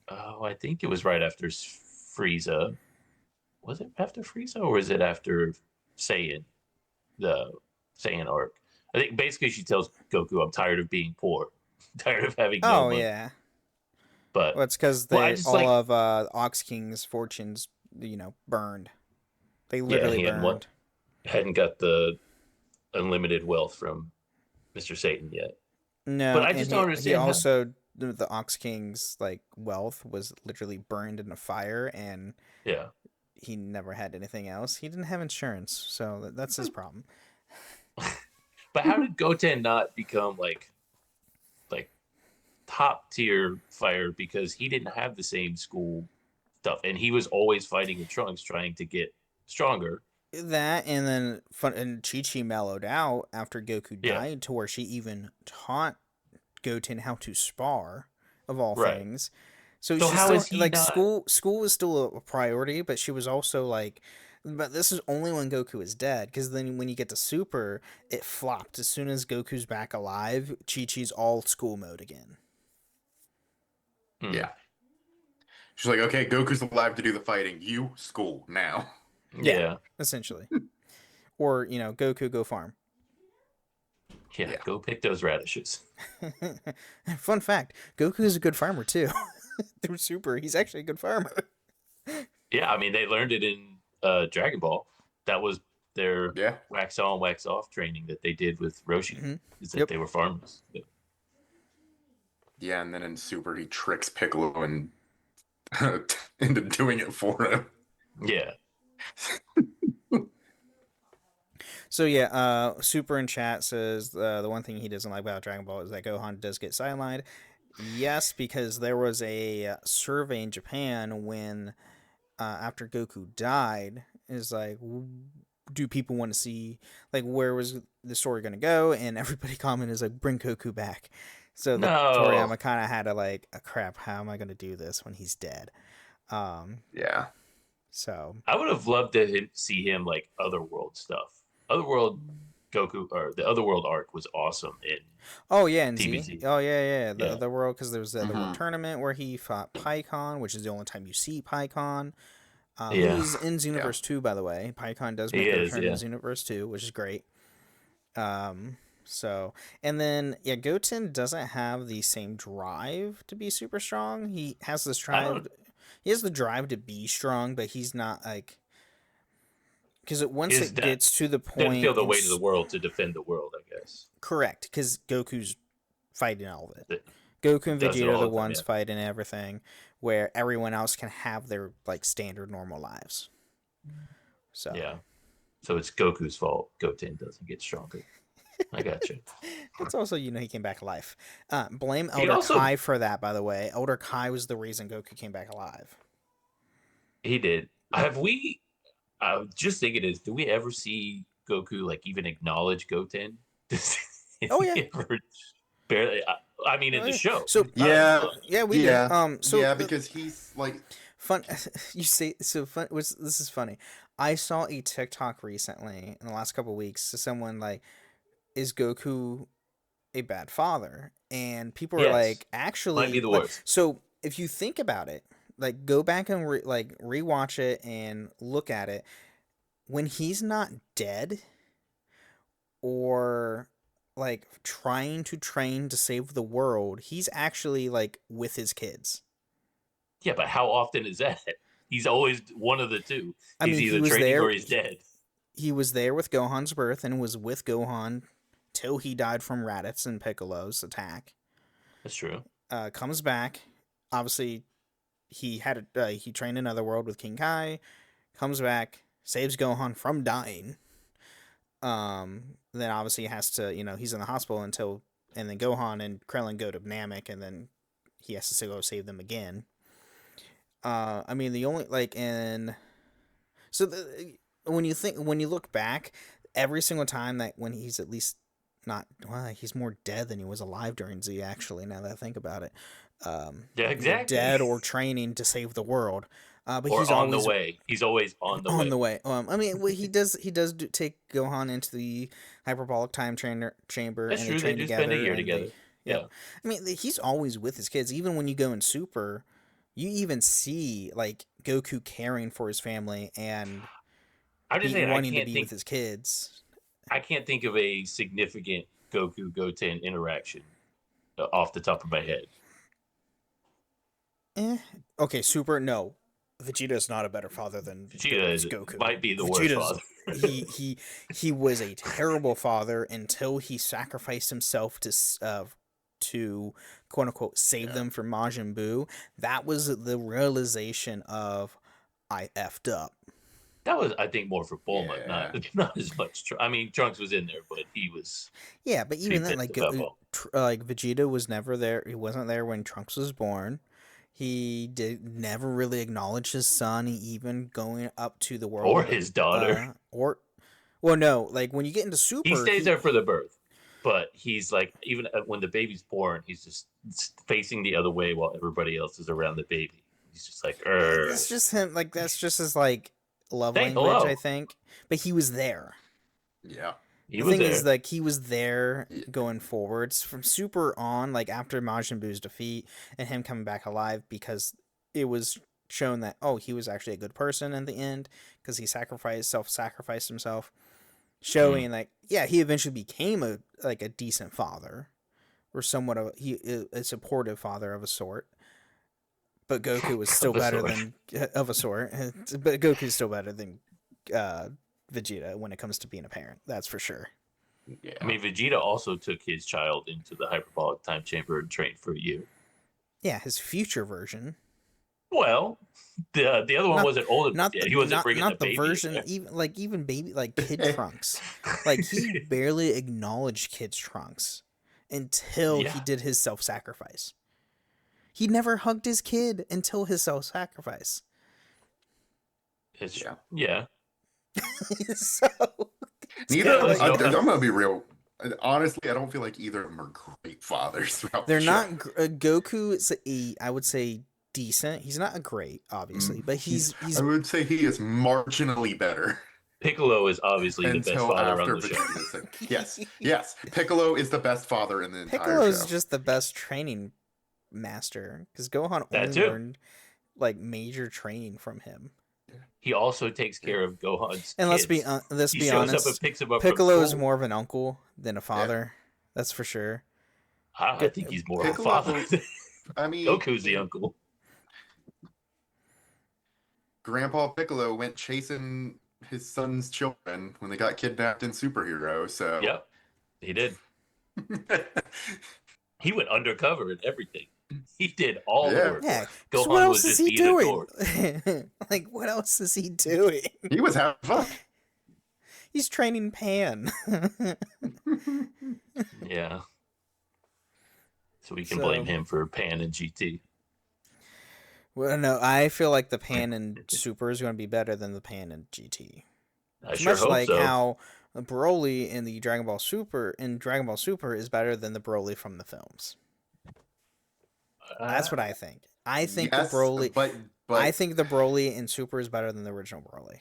I think it was right after Frieza. Was it after Frieza or was it after Saiyan? The Saiyan arc. I think basically she tells Goku, I'm tired of being poor. I'm tired of having no money. Oh, yeah. But it's because all of Ox King's fortunes, burned. They literally burned. Hadn't got the unlimited wealth from Mr. Satan yet. No, But I and just don't he understand also the Ox King's like wealth was literally burned in a fire, and yeah. he never had anything else. He didn't have insurance, so that's his problem. But how did Goten not become like top tier fighter, because he didn't have the same school stuff, and he was always fighting with Trunks trying to get stronger. That and then and Chi-Chi mellowed out after Goku Yeah. died to where she even taught Goten how to spar, of all Right. things. So So she how still is he like not? school was still a priority, but she was also like, but this is only when Goku is dead, because then when you get to Super, it flopped as soon as Goku's back alive. Chi-Chi's all school mode again. Yeah. She's like, okay, Goku's alive to do the fighting. You school now. Yeah. Essentially. Or, Goku go farm. Yeah. Go pick those radishes. Fun fact, Goku is a good farmer too. Through Super, he's actually a good farmer. Yeah, I mean they learned it in Dragon Ball. That was their wax on, wax off training that they did with Roshi. Is that they were farmers. Yeah, and then in Super he tricks Piccolo and into doing it for him. Yeah. So yeah, Super in chat says the one thing he doesn't like about Dragon Ball is that Gohan does get sidelined. Yes, because there was a survey in Japan when after Goku died, is like, do people want to see like where was the story going to go? And everybody commented is like, bring Goku back. So Toriyama kind of had to like, crap, how am I going to do this when he's dead? Yeah. So I would have loved to see him like Otherworld stuff. Otherworld Goku, or the Otherworld arc, was awesome in DBZ. Z. The Otherworld, because there was the Otherworld tournament where he fought Pycon, which is the only time you see Pycon. Who's in Xenoverse 2, by the way. Pycon does make a return in Xenoverse 2, which is great. So, and then, Goten doesn't have the same drive to be super strong. He has this drive. He has the drive to be strong, but he's not like, because once it gets to the point, doesn't feel the weight of the world to defend the world, I guess. Correct, because Goku's fighting all of it. Goku and Vegeta are the ones fighting everything, where everyone else can have their like standard normal lives. So so it's Goku's fault Goten doesn't get stronger. I got you. It's also, he came back alive. Blame Elder Kai for that, by the way. Elder Kai was the reason Goku came back alive. He did. Have we? I was just thinking, do we ever see Goku like even acknowledge Goten? Oh yeah. Barely. I mean, in the show. So we did. Because he's like fun. You say so fun. This is funny. I saw a TikTok recently in the last couple of weeks. Someone like, is Goku a bad father? And people are like, actually, might be the worst. So if you think about it, like go back and rewatch it and look at it. When he's not dead, or like trying to train to save the world, he's actually like with his kids. Yeah, but how often is that? He's always one of the two. He's either training or he's dead. He was there with Gohan's birth and was with Gohan till he died from Raditz and Piccolo's attack. That's true. Comes back. Obviously, he trained in Otherworld with King Kai. Comes back, saves Gohan from dying. Then obviously has to, he's in the hospital and then Gohan and Krillin go to Namek, and then he has to go save them again. The only when you look back, every single time that when he's at least he's more dead than he was alive during Z, actually, now that I think about it. Exactly. Dead or training to save the world. But he's on the way. He's always on the way. He does take Gohan into the hyperbolic time chamber. That's and true. They spend a year together. He's always with his kids. Even when you go in Super, you even see like Goku caring for his family and wanting to be with his kids. I can't think of a significant Goten interaction off the top of my head. Okay, Super, no. Vegeta is not a better father than Vegeta Goku. Might be the worst father. He was a terrible father until he sacrificed himself to quote unquote save them from Majin Buu. That was the realization of I effed up. That was, I think, more for Bulma, not as much. I mean, Trunks was in there, but he was. Yeah, but even then, like Vegeta was never there. He wasn't there when Trunks was born. He never really acknowledged his son, even going up to the world or his daughter, well, no, like when you get into Super, he stays there for the birth, but he's like, even when the baby's born, he's just facing the other way while everybody else is around the baby. He's just like, it's just him. Like that's just his like love language, I think. But he was there. Yeah. The thing is, like, he was there going forwards from Super on, like, after Majin Buu's defeat and him coming back alive, because it was shown that, oh, he was actually a good person in the end, because he self-sacrificed himself, showing, like, yeah, he eventually became a decent father, or somewhat of a supportive father of a sort, but Goku was still better than, of a sort, but Goku's still better than, Vegeta when it comes to being a parent, that's for sure. Yeah. I mean, Vegeta also took his child into the hyperbolic time chamber and trained for a year. Yeah, his future version. Well, the other one wasn't old enough yet. He wasn't bringing the baby. Version, even baby, like Kid Trunks. Like, he barely acknowledged Kid Trunks until he did his self-sacrifice. He never hugged his kid until his self-sacrifice. Yeah. So neither. I'm gonna be real. Honestly, I don't feel like either of them are great fathers. They're not. Goku is I would say decent. He's not a great, obviously, but he's. I would say he is marginally better. Piccolo is obviously the best father on the show. Yes. Piccolo is the best father in the entire show. Piccolo is just the best training master because Gohan only learned like major training from him. He also takes care of Gohan's and kids. let's be honest. Up and picks him up Piccolo is more of an uncle than a father. That's for sure. I think he's more of a father. I mean, Goku's the uncle. Grandpa Piccolo went chasing his son's children when they got kidnapped in Superhero. So yep, he did. He went undercover and everything. He did all the work. Yeah. Gohan what else is he doing? Like, what else is he doing? He was having fun. He's training Pan. Yeah. So we can blame him for Pan and GT. Well, no, I feel like the Pan and Super is going to be better than the Pan and GT. I sure hope like so. How Broly in the Dragon Ball Super is better than the Broly from the films. That's what I think. I think the Broly, but I think the Broly in Super is better than the original Broly.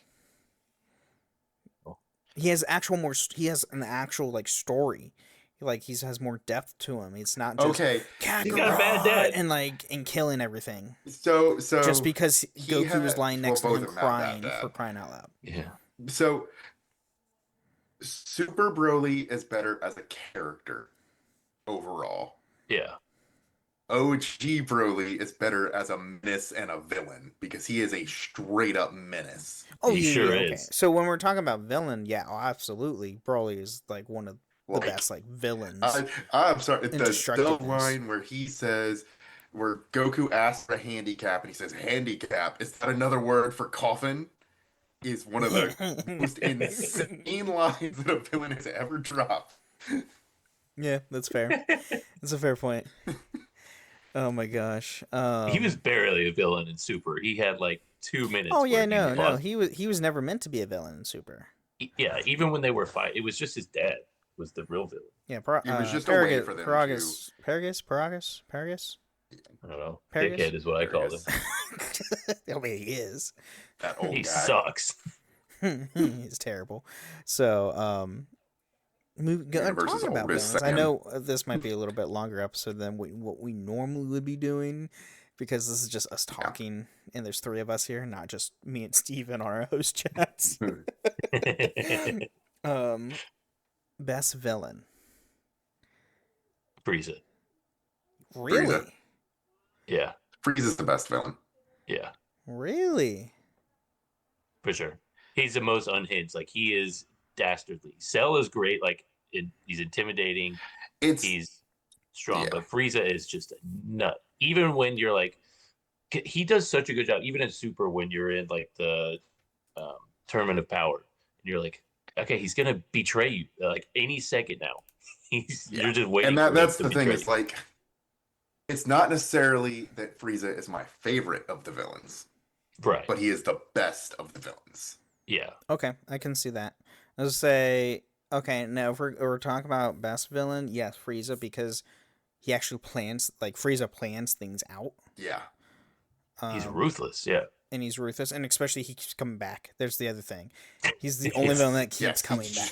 He has He has an actual like story. Like he has more depth to him. It's not just he's got a bad dad and killing everything. So just because Goku was lying next to him crying for crying out loud. Yeah. So Super Broly is better as a character overall. Yeah. OG Broly is better as a menace and a villain because he is a straight up menace. Oh, he sure is. Okay. So when we're talking about villain, absolutely, Broly is like one of the best like villains. I'm sorry, the line where he says, where Goku asks for a handicap and he says handicap, is that another word for coffin? Is one of the most insane lines that a villain has ever dropped. Yeah, that's fair. That's a fair point. Oh my gosh. He was barely a villain in Super. He had like 2 minutes. Oh yeah, no. He was never meant to be a villain in Super. Yeah, even when they were fighting, it was just his dad was the real villain. Yeah, he was just a way for them Paragus. I don't know. Dickhead is what I call him. I mean, he is. That old he guy sucks. He's terrible. So, talking about villains. I know this might be a little bit longer episode than what we normally would be doing, because this is just us talking, and there's 3 of us here, not just me and Steven on our host chats. Best villain. Frieza. Really? Frieza. Yeah. Frieza's the best villain. Yeah. Really? For sure. He's the most unhinged. Like, he is dastardly. Cell is great. Like, he's intimidating. He's strong, but Frieza is just a nut. Even when you're like, he does such a good job. Even in Super, when you're in like the Tournament of Power, and you're like, okay, he's gonna betray you like any second now. You're just waiting. And that's for the thing. you. It's like, it's not necessarily that Frieza is my favorite of the villains, right? But he is the best of the villains. Yeah. Okay, I can see that. I was say, okay, now if we're talking about best villain, yes, Frieza, because he actually plans, like, Frieza plans things out. Yeah. He's ruthless, yeah. And he's ruthless, and especially he keeps coming back. There's the other thing. He's the only villain that keeps coming back.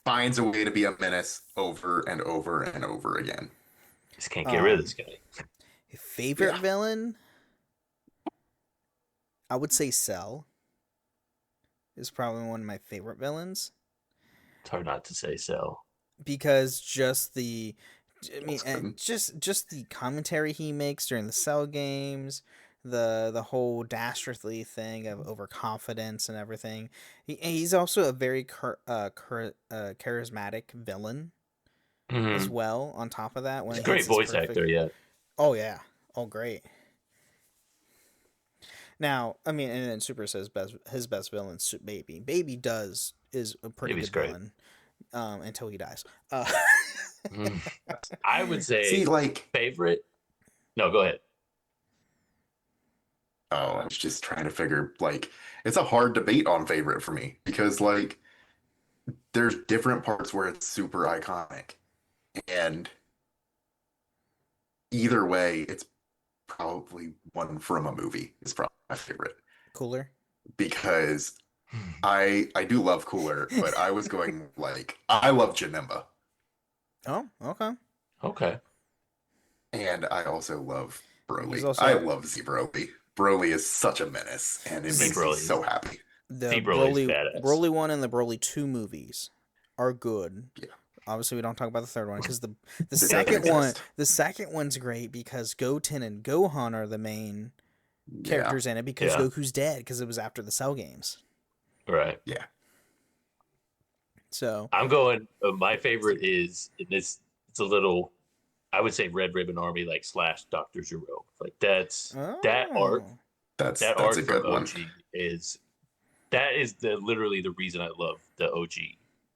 Finds a way to be a menace over and over and over again. Just can't get rid of this guy. Favorite villain? I would say Cell is probably one of my favorite villains. It's hard not to say Cell. Because just the commentary he makes during the Cell games, the whole dastardly thing of overconfidence and everything. He's also a very charismatic villain as well. On top of that, he's a great voice actor, yeah. Oh yeah, great. Now, I mean, and then Super says his best villain is Baby. Baby is a pretty good villain until he dies. I would say favorite. No, go ahead. Oh, I was just trying to figure, like, it's a hard debate on favorite for me because, like, there's different parts where it's super iconic, and either way, it's probably one from a movie is probably my favorite. Cooler? Because I do love Cooler, but I was going, like, I love Janemba. Oh, okay. Okay. And I also love Broly. I love Z Broly. Broly is such a menace, and it makes me so happy. The Broly 1 and the Broly 2 movies are good. Yeah. Obviously, we don't talk about the third one because the second one's great because Goten and Gohan are the main characters in it because Goku's dead because it was after the Cell games. Right. Yeah. So I'm going. My favorite is it's a little. I would say Red Ribbon Army / Dr. Gero. Like that arc. That's arc a good one. is literally the reason I love the OG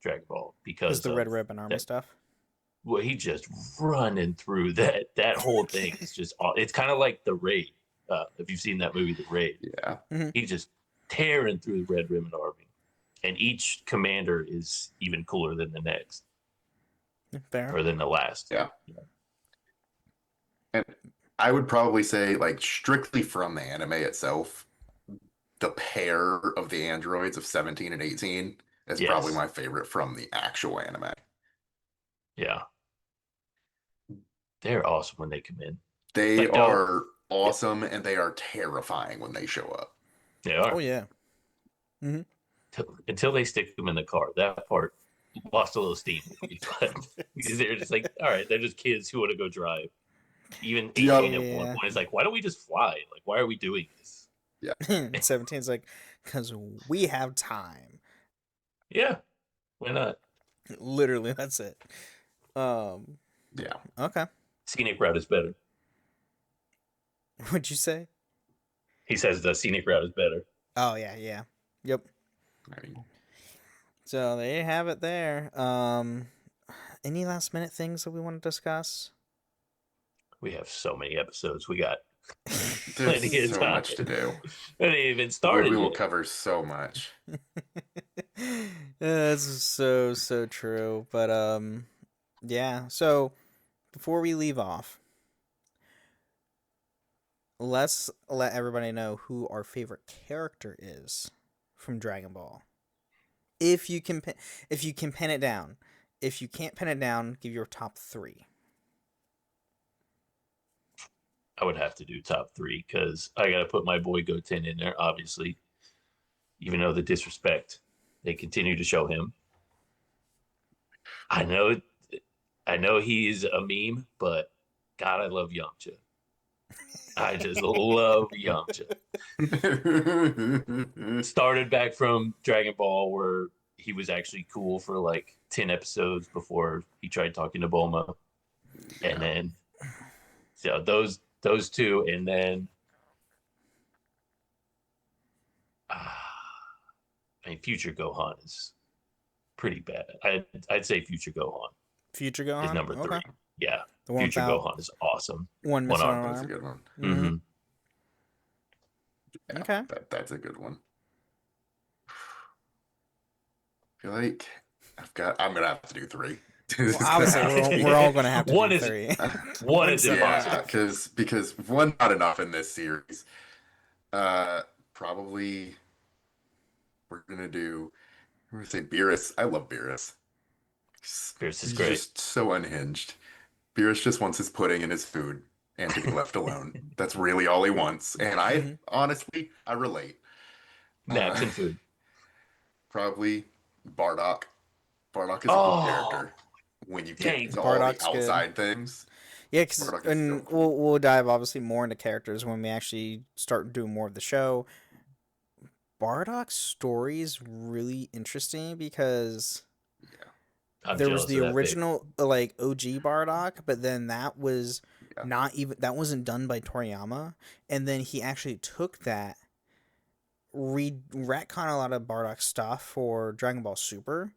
Dragon Ball because the Red Ribbon Army stuff. Well, he just running through that whole thing is just. It's kind of like the Raid. If you've seen that movie, The Raid. Yeah. Mm-hmm. He's just tearing through the Red Ribbon Army, and each commander is even cooler than the next. Fair. Or than the last. Yeah. And I would probably say, like, strictly from the anime itself, the pair of the androids of 17 and 18 is probably my favorite from the actual anime. Yeah. They're awesome when they come in. They are awesome, and they are terrifying when they show up. They are. Oh, yeah. Mm-hmm. Until they stick them in the car. That part lost a little steam. But they're just like, all right, they're just kids who want to go drive. Even 18 at one point is like, why don't we just fly? Like, why are we doing this? Yeah. 17 is like, because we have time. Yeah. Why not? Literally, that's it. Yeah. Okay. Scenic route is better. What'd you say? He says the scenic route is better. Oh, yeah. Yep. So there you have it there. Any last minute things that we want to discuss? We have so many episodes. We got There's so much to do. We didn't even started. We will cover so much. That's so true. But yeah. So before we leave off, let's let everybody know who our favorite character is from Dragon Ball. If you can pin it down. If you can't pin it down, give your top 3. I would have to do top 3 because I got to put my boy Goten in there, obviously. Even though the disrespect they continue to show him. I know he's a meme, but God, I love Yamcha. I just love Yamcha. Started back from Dragon Ball, where he was actually cool for like 10 episodes before he tried talking to Bulma. And then so those two, and then I mean Future Gohan is pretty bad. I'd say Future Gohan Future Gohan is number 3. Okay. Yeah. The one Future without Gohan is awesome. one missing arm. That's a arm. good one. Mm-hmm. Yeah, Okay. That's a good one. I feel like I'm gonna have to do 3. Well, obviously, we're all gonna have to One do is- 3. One is Yeah, impossible. because one not enough in this series. Probably we're gonna say Beerus. I love Beerus. Beerus is He's great. just so unhinged. Beerus just wants his pudding and his food and to be left alone. That's really all he wants. And honestly, I relate. Naps and food. Probably Bardock. Bardock is a cool Oh, character when you get dang. into all the Bardock's good. outside things. Yeah, because Bardock is so cool. we'll dive obviously more into characters when we actually start doing more of the show. Bardock's story is really interesting because I'm there was jealous the of that pick. original like OG Bardock, but then that was Yeah. that wasn't done by Toriyama, and then he actually took that, retcon a lot of Bardock stuff for Dragon Ball Super,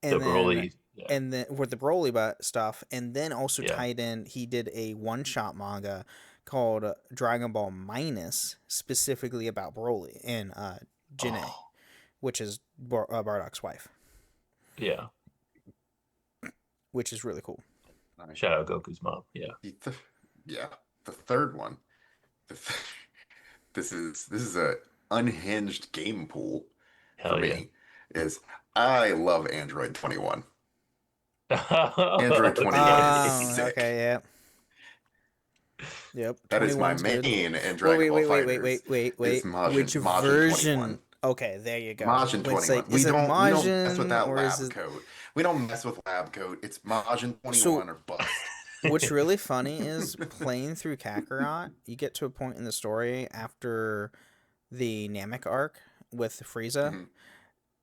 and The then Broly. Yeah. and then with the Broly stuff, and then also Yeah. tied in, he did a one-shot manga called Dragon Ball Minus, specifically about Broly and Janae, Oh, which is Bardock's wife, yeah. which is really cool. Shout out Goku's mom. Yeah. The third one. This is a unhinged game pool Hell for yeah. me. Is I love Android 21. Android 21 is sick. Okay, yeah. Yep. That is my 21's good. main in Dragon Ball Fighters. Wait. It's Majin, Which Majin version? 21. Okay, there you go. Majin Let's 21. say, We is it don't mess Majin with that or lab is it? coat. We don't mess with lab coat. It's Majin 21 So- or bust. What's really funny is playing through Kakarot, you get to a point in the story after the Namek arc with Frieza, Mhm.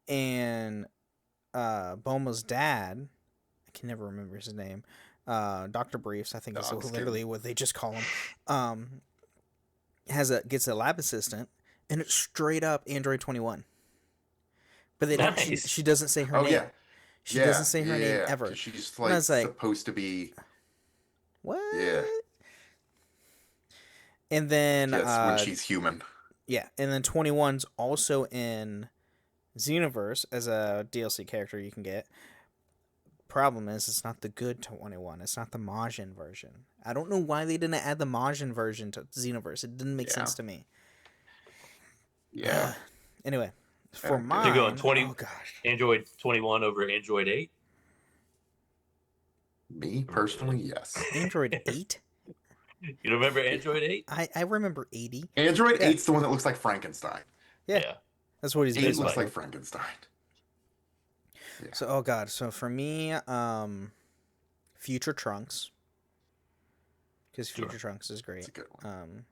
and Bulma's dad, I can never remember his name, Dr. Briefs, I think is Dog's literally what they just call him, gets a lab assistant, and it's straight up Android 21. But they don't, Nice. she doesn't say her Oh name. yeah. She doesn't say her name ever. 'Cause she's And I like was like, supposed to be. what? Yeah. And then Yes, when she's human. yeah, and then 21's also in Xenoverse as a DLC character you can get. Problem is, it's not the good 21. It's not the Majin version. I don't know why they didn't add the Majin version to Xenoverse. It didn't make sense to me. Yeah. Anyway, for Okay. mine, You're going 20 oh gosh, Android 21 over Android 8? Me personally, yes. Android 8. You remember Android 8? I remember 80. Android Yeah. 8's the one that looks like Frankenstein. Yeah. That's what he's 8 based looks off like of. Frankenstein. Yeah. So, oh god. So for me, Future Trunks, because Sure. Future Trunks is great. It's a good one.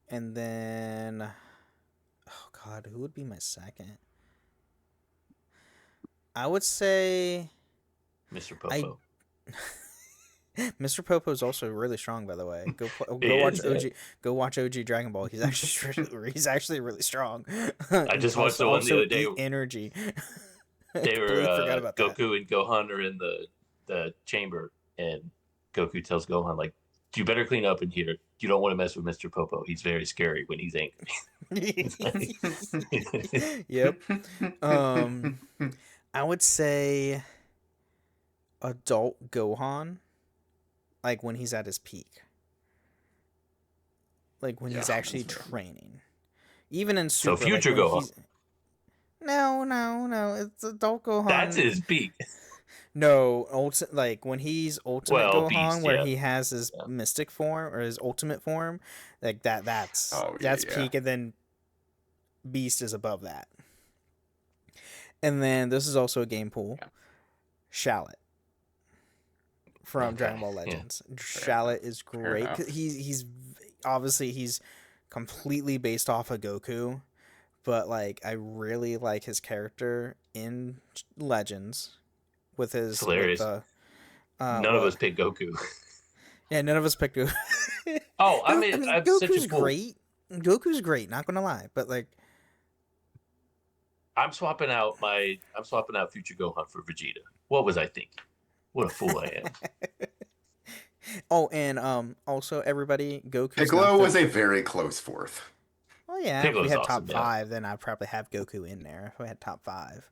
And then, oh god, who would be my second? I would say Mr. Popo. Mr. Popo is also really strong, by the way. Go He watch is, OG. yeah. Go watch OG Dragon Ball. He's actually really strong. I just watched the one the other day. Eat energy. They were Completely forgot about that. Goku and Gohan are in the chamber, and Goku tells Gohan, like, you better clean up in here. You don't want to mess with Mr. Popo. He's very scary when he's angry. Yep. I would say adult Gohan, like when he's at his peak, like when he's Yeah, actually that's fair. training. Even in So Super, future like when Gohan. he's- No, it's adult Gohan. That's his peak. No, like when he's Ultimate Well, Gohan, Beast, where yeah. he has his Yeah. mystic form or his ultimate form, like that's Oh, yeah, yeah. peak, and then Beast is above that. And then this is also a game pool. Yeah. Shallot. from Dragon Ball Legends. Yeah. Shallot is great. He's obviously he's completely based off of Goku, but like I really like his character in Legends with his. It's hilarious. None of us picked Goku. Yeah, none of us picked Goku. Oh, I mean Goku's great. Goku's great. Not gonna lie, but like. I'm swapping out future Gohan for Vegeta. What was I thinking? What a fool I am. Oh, and also everybody, Goku. Piccolo was a very close fourth. Oh yeah, Piccolo's if we had awesome, top 5, then I'd probably have Goku in there. If we had top 5,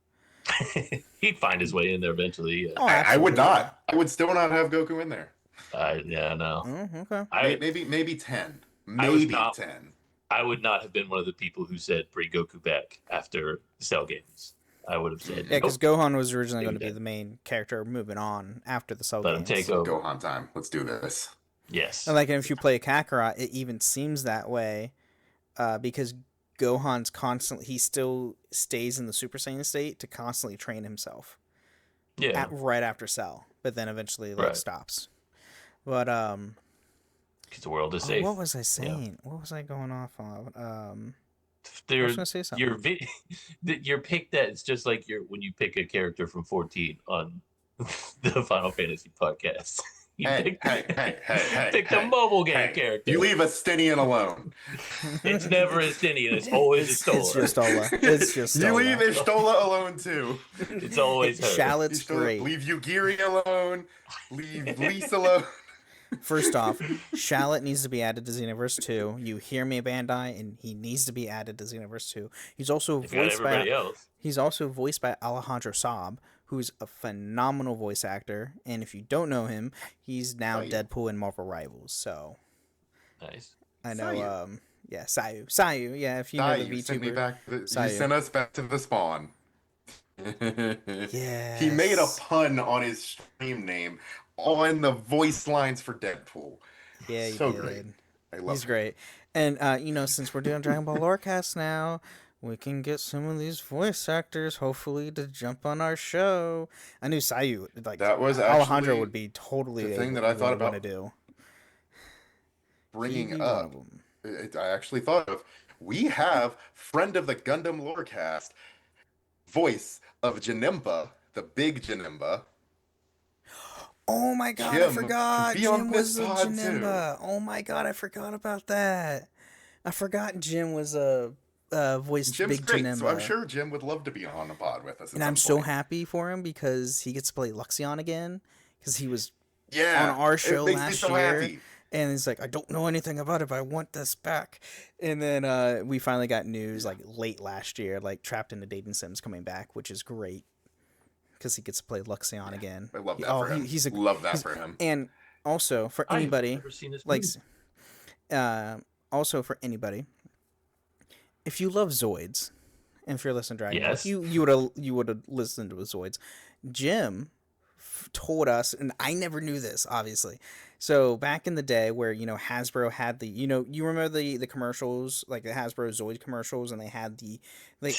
he'd find his way in there eventually. Yeah. Oh, I would not. I would still not have Goku in there. Yeah, no. Okay. Maybe 10. Maybe 10. I would not have been one of the people who said bring Goku back after Cell games. I would have said yeah, because Gohan was originally going to be the main character moving on after the Cell games. Take over. Gohan time. Let's do this. Yes. And like, if you play Kakarot, it even seems that way, because Gohan's constantly, he still stays in the Super Saiyan state to constantly train himself. Yeah. Right after Cell, but then eventually stops. But because the world is safe. What was I saying? Yeah. What was I going off on? I was gonna say something. Your pick that it's just like when you pick a character from 14 on the Final Fantasy podcast. Pick the mobile game character. You leave Estinian alone. It's never Estinian. It's always Estola. It's just Ola. It's just You leave Estola alone too. It's always her. Shallot's great. Leave Yugiri alone. Leave Lisa alone. First off, Shallot needs to be added to Xenoverse 2. You hear me, Bandai, and he needs to be added to Xenoverse 2. He's also voiced by Alejandro Saab, who's a phenomenal voice actor. And if you don't know him, he's now Deadpool in Marvel Rivals. So nice. I know. Sayu. Yeah, if you know the VTuber. You sent us back to the spawn. Yeah. He made a pun on his stream name on the voice lines for Deadpool. Yeah, so great. I love He's great. And since we're doing Dragon Ball Lorecast now, we can get some of these voice actors hopefully to jump on our show. I knew Sayu, like that was Alejandro would be totally the thing that I thought about to do. Bringing up. I actually thought of. We have friend of the Gundam Lorecast, voice of Janemba, the big Janemba. Oh my god, Jim, I forgot. Jim was a Janemba. Too. Oh my god, I forgot about that. I forgot Jim was a voice Jim's big great, Janemba. so I'm sure Jim would love to be on the pod with us. And I'm so happy for him because he gets to play Luxion again because he was on our show last year. Happy. And he's like, I don't know anything about it, but I want this back. And then we finally got news like late last year, like Trapped into Dayton Sims coming back, which is great. Because he gets to play Luxion again. I love that for him. Love that for him. And also for anybody, also for anybody, if you love Zoids, and if you're listening to Dragon Ball, you would have listened to Zoids. Jim told us, and I never knew this, obviously. So back in the day, where Hasbro had the you remember the commercials, like the Hasbro Zoid commercials, and they had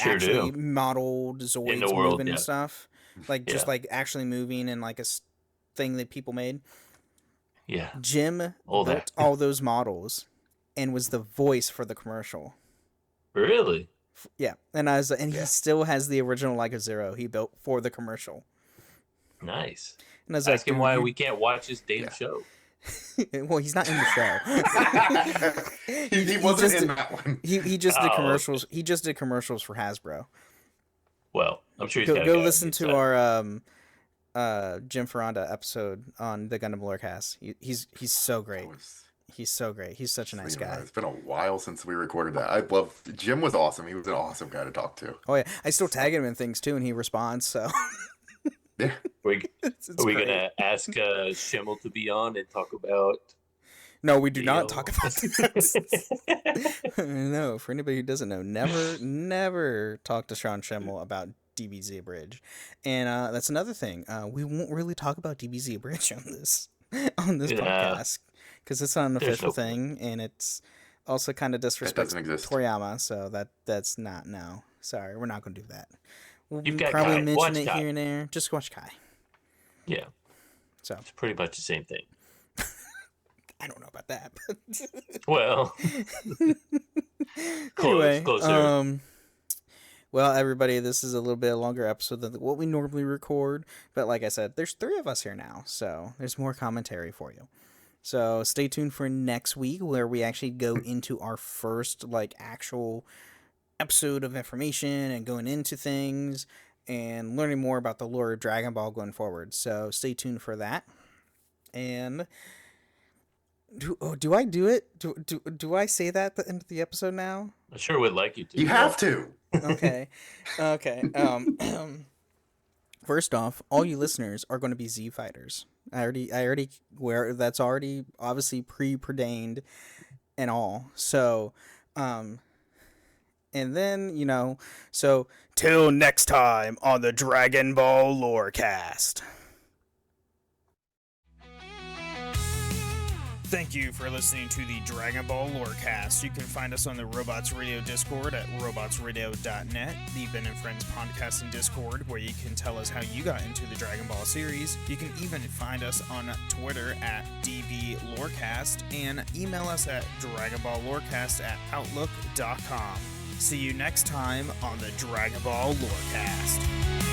actually modeled Zoids moving and stuff. Like just like actually moving and like a thing that people made. Yeah. Jim built all those models and was the voice for the commercial. Really? Yeah. And he still has the original Like a Zero he built for the commercial. Nice. And I was Ask him why we can't watch his damn show. Well, he's not in the show. he wasn't in that one. He just did commercials. Okay. He just did commercials for Hasbro. Well, I'm sure he's go listen to our Jim Ferranda episode on the Gundam Lorecast. He's so great. He's so great. He's such a nice guy. It's been a while since we recorded that. Jim was awesome. He was an awesome guy to talk to. Oh yeah, I still tag him in things too, and he responds. So yeah, are we gonna ask Schimmel to be on and talk about? No, we do not talk about that. No, for anybody who doesn't know, never talk to Sean Schimmel about DBZ Bridge. And that's another thing. We won't really talk about DBZ Bridge on this podcast because it's not an official thing, and it's also kind of disrespectful to Toriyama. So that's not Sorry, we're not going to do that. We'll probably mention it here and there. Just watch Kai. Yeah. So It's pretty much the same thing. I don't know about that. But Well, anyway, closer. Well, everybody, this is a little bit longer episode than what we normally record. But like I said, there's 3 of us here now, so there's more commentary for you. So stay tuned for next week where we actually go into our first like actual episode of information and going into things and learning more about the lore of Dragon Ball going forward. So stay tuned for that. And do I do it? Do I say that at the end of the episode now? I sure would like you to. You have to. Okay. First off, all you listeners are going to be Z fighters. I already that's already obviously preordained and all. So, and then, so till next time on the Dragon Ball Lorecast. Thank you for listening to the Dragon Ball Lorecast. You can find us on the Robots Radio Discord at robotsradio.net, the Ben and Friends podcast and Discord, where you can tell us how you got into the Dragon Ball series. You can even find us on Twitter at DBLorecast and email us at dragonballlorecast@outlook.com. See you next time on the Dragon Ball Lorecast.